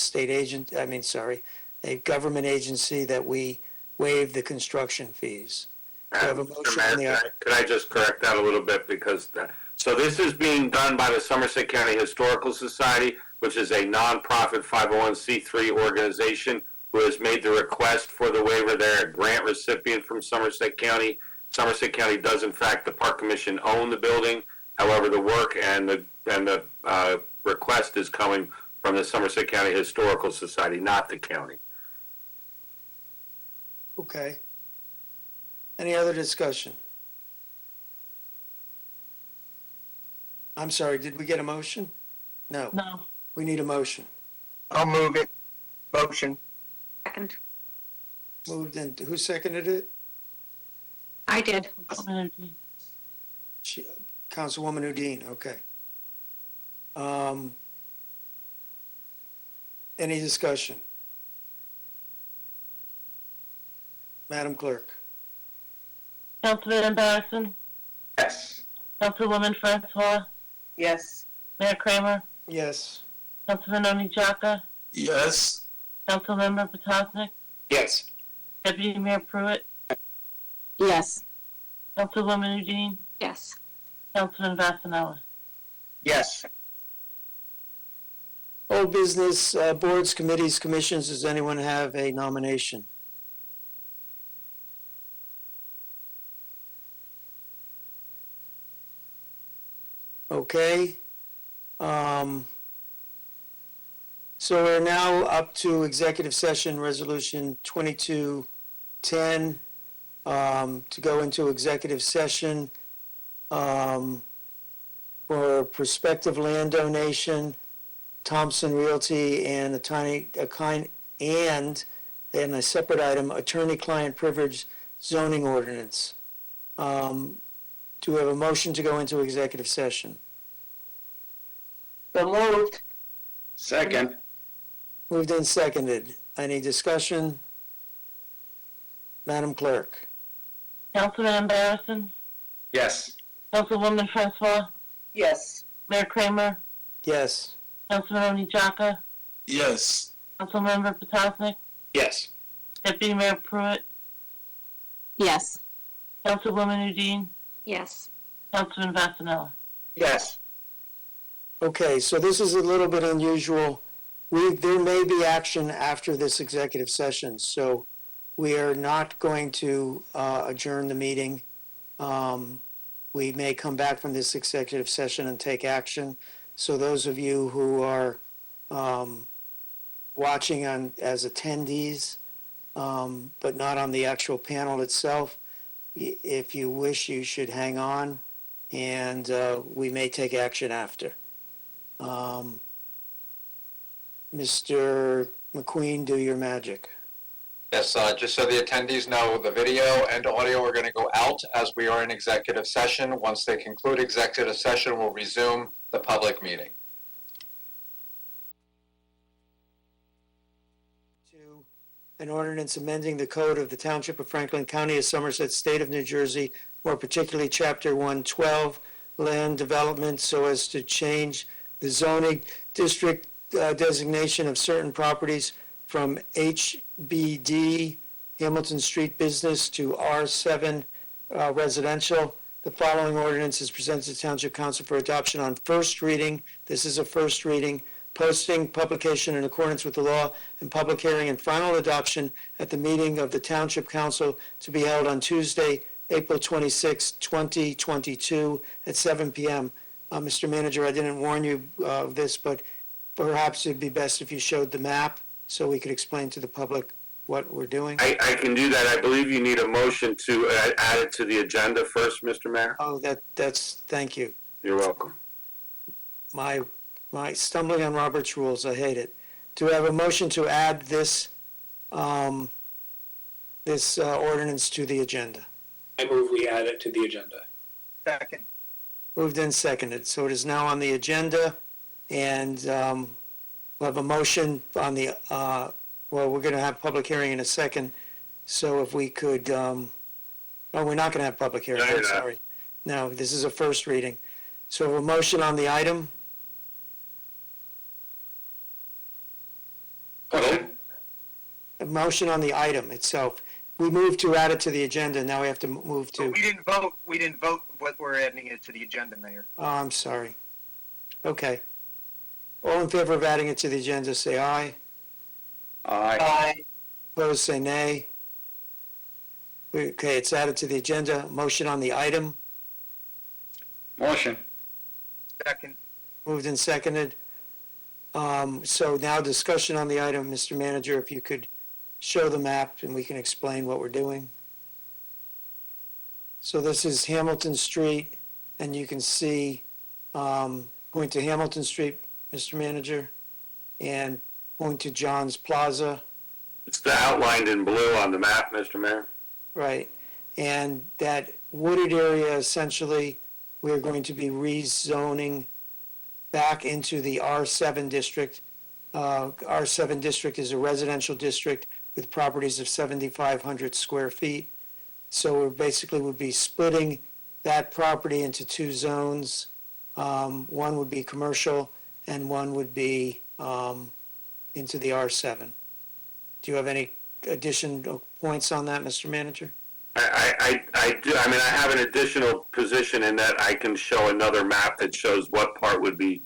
Speaker 1: a government agency, that we waive the construction fees. Do I have a motion on the
Speaker 12: Could I just correct that a little bit, because, so this is being done by the Somerset County Historical Society, which is a nonprofit 501c3 organization who has made the request for the waiver. They're a grant recipient from Somerset County. Somerset County does, in fact, the Park Commission own the building. However, the work and the request is coming from the Somerset County Historical Society, not the county.
Speaker 1: Okay. Any other discussion? I'm sorry, did we get a motion? No,
Speaker 2: No.
Speaker 1: we need a motion.
Speaker 6: I'll move it. Motion.
Speaker 5: Second.
Speaker 1: Moved and who seconded it?
Speaker 5: I did.
Speaker 2: Councilwoman Udine.
Speaker 1: Councilwoman Udine, okay. Any discussion? Madam Clerk?
Speaker 2: Councilman Embarrasson,
Speaker 9: Yes.
Speaker 2: Councilwoman Francois,
Speaker 8: Yes.
Speaker 2: Mayor Kramer,
Speaker 1: Yes.
Speaker 2: Councilman Oni Jaka,
Speaker 4: Yes.
Speaker 2: Councilmember Potosnik,
Speaker 10: Yes.
Speaker 2: Deputy Mayor Pruitt,
Speaker 3: Yes.
Speaker 2: Councilwoman Udine,
Speaker 5: Yes.
Speaker 2: Councilman Vasanella.
Speaker 6: Yes.
Speaker 1: Old business, boards, committees, commissions, does anyone have a nomination? Okay. So we're now up to executive session resolution 2210, to go into executive session, for prospective land donation, Thompson Realty, and and a separate item, attorney-client privilege zoning ordinance. Do we have a motion to go into executive session?
Speaker 8: So moved.
Speaker 9: Second.
Speaker 1: Moved and seconded. Any discussion? Madam Clerk?
Speaker 2: Councilman Embarrasson,
Speaker 9: Yes.
Speaker 2: Councilwoman Francois,
Speaker 8: Yes.
Speaker 2: Mayor Kramer,
Speaker 1: Yes.
Speaker 2: Councilman Oni Jaka,
Speaker 4: Yes.
Speaker 2: Councilmember Potosnik,
Speaker 10: Yes.
Speaker 2: Deputy Mayor Pruitt,
Speaker 3: Yes.
Speaker 2: Councilwoman Udine,
Speaker 5: Yes.
Speaker 2: Councilman Vasanella.
Speaker 6: Yes.
Speaker 1: Okay, so this is a little bit unusual. There may be action after this executive session, so we are not going to adjourn the meeting. We may come back from this executive session and take action. So those of you who are watching as attendees, but not on the actual panel itself, if you wish, you should hang on, and we may take action after. Mr. McQueen, do your magic.
Speaker 7: Yes, just so the attendees know, the video and audio are going to go out as we are in executive session. Once they conclude executive session, we'll resume the public meeting.
Speaker 1: an ordinance amending the code of the Township of Franklin, County of Somerset, State of New Jersey, more particularly Chapter 112, Land Development, so as to change the zoning district designation of certain properties from HBD, Hamilton Street Business, to R7 Residential. The following ordinance is presented to Township Council for adoption on first reading. This is a first reading. Posting, publication in accordance with the law, and public hearing and final adoption at the meeting of the Township Council to be held on Tuesday, April 26, 2022 at 7 p.m. Mr. Manager, I didn't warn you of this, but perhaps it'd be best if you showed the map so we could explain to the public what we're doing.
Speaker 12: I can do that. I believe you need a motion to add it to the agenda first, Mr. Mayor.
Speaker 1: Oh, that's, thank you.
Speaker 12: You're welcome.
Speaker 1: My stumbling on Robert's rules, I hate it. Do I have a motion to add this, ordinance to the agenda?
Speaker 10: I move we add it to the agenda.
Speaker 6: Second.
Speaker 1: Moved and seconded, so it is now on the agenda, and we'll have a motion on the, well, we're going to have public hearing in a second, so if we could, oh, we're not going to have public hearing,
Speaker 12: No, you're
Speaker 1: I'm
Speaker 12: not.
Speaker 1: sorry. No, this is a first reading. So a motion on the item,
Speaker 12: Okay.
Speaker 1: a motion on the item itself. We moved to add it to the agenda, now we have to move to,
Speaker 6: We didn't vote what we're adding it to the agenda, Mayor.
Speaker 1: oh, I'm sorry. Okay. All in favor of adding it to the agenda, say aye.
Speaker 9: Aye.
Speaker 1: Opposed, say nay. Okay, it's added to the agenda. Motion on the item,
Speaker 9: Motion.
Speaker 6: Second.
Speaker 1: moved and seconded. So now discussion on the item, Mr. Manager, if you could show the map and we can explain what we're doing. So this is Hamilton Street, and you can see, point to Hamilton Street, Mr. Manager, and point to John's Plaza.
Speaker 12: It's outlined in blue on the map, Mr. Mayor.
Speaker 1: Right, and that wooded area, essentially, we're going to be rezoning back into the R7 district. R7 district is a residential district with properties of 7,500 square feet. So we basically would be splitting that property into two zones. One would be commercial and one would be into the R7. Do you have any additional points on that, Mr. Manager?
Speaker 12: I do. I mean, I have an additional position in that I can show another map that shows what part would be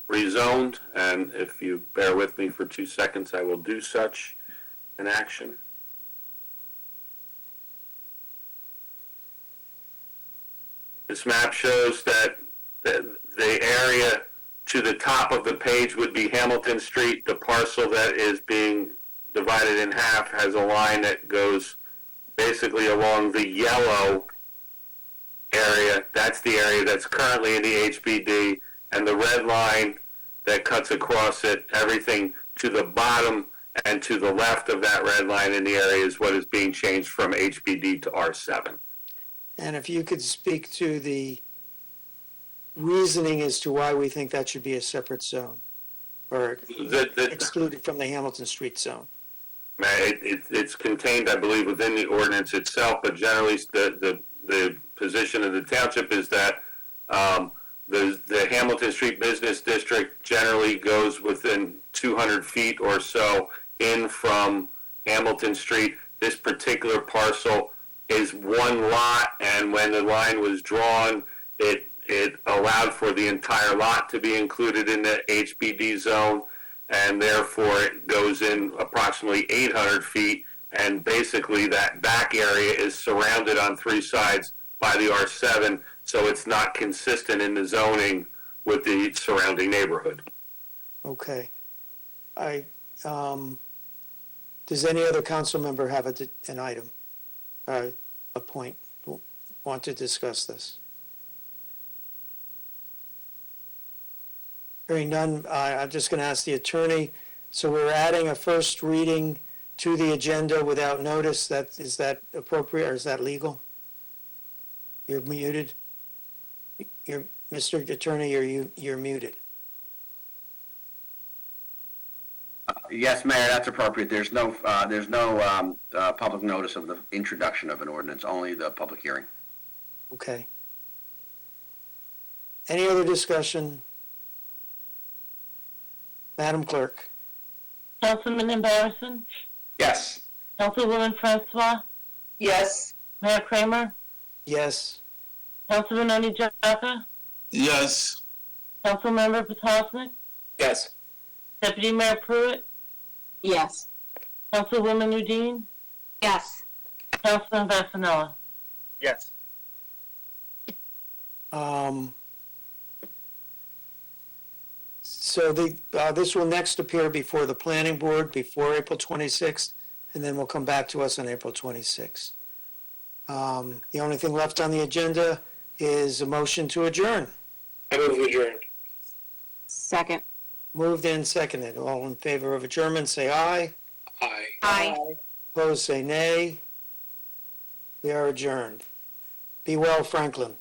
Speaker 12: rezoned. And if you bear with me for 2 seconds, I will do such an action. This map shows that the area to the top of the page would be Hamilton Street. The parcel that is being divided in half has a line that goes basically along the yellow area. That's the area that's currently in the HBD, and the red line that cuts across it, everything to the bottom and to the left of that red line in the area is what is being changed from HBD to R7.
Speaker 1: And if you could speak to the reasoning as to why we think that should be a separate zone, or excluded from the Hamilton Street zone.
Speaker 12: It's contained, I believe, within the ordinance itself, but generally the position of the township is that the Hamilton Street Business District generally goes within 200 feet or so in from Hamilton Street. This particular parcel is one lot, and when the line was drawn, it allowed for the entire lot to be included in the HBD zone, and therefore it goes in approximately 800 feet, and basically that back area is surrounded on three sides by the R7, so it's not consistent in the zoning with the surrounding neighborhood.
Speaker 1: Okay. Does any other council member have an item, a point, want to discuss this? Hearing none, I'm just going to ask the attorney. So we're adding a first reading to the agenda without notice. Is that appropriate, or is that legal? You're muted. Mr. Attorney, you're muted.
Speaker 17: Yes, Mayor, that's appropriate. There's no public notice of the introduction of an ordinance, only the public hearing.
Speaker 1: Okay. Any other discussion? Madam Clerk?
Speaker 2: Councilman Embarrasson?
Speaker 9: Yes.
Speaker 2: Councilwoman Francois?
Speaker 8: Yes.
Speaker 2: Mayor Kramer?
Speaker 1: Yes.
Speaker 2: Councilman Onijaka?
Speaker 4: Yes.
Speaker 2: Councilmember Potosnik?
Speaker 10: Yes.
Speaker 2: Deputy Mayor Pruitt?
Speaker 3: Yes.
Speaker 2: Councilwoman Udine?
Speaker 5: Yes.
Speaker 2: Councilman Vasanella?
Speaker 6: Yes.
Speaker 1: So this will next appear before the planning board before April 26th, and then will come back to us on April 26th. The only thing left on the agenda is a motion to adjourn.
Speaker 10: I move adjourned.
Speaker 3: Second.
Speaker 1: Moved and seconded. All in favor of adjournment, say aye.
Speaker 10: Aye.
Speaker 5: Aye.
Speaker 1: Opposed, say nay. We are adjourned. Be well, Franklin.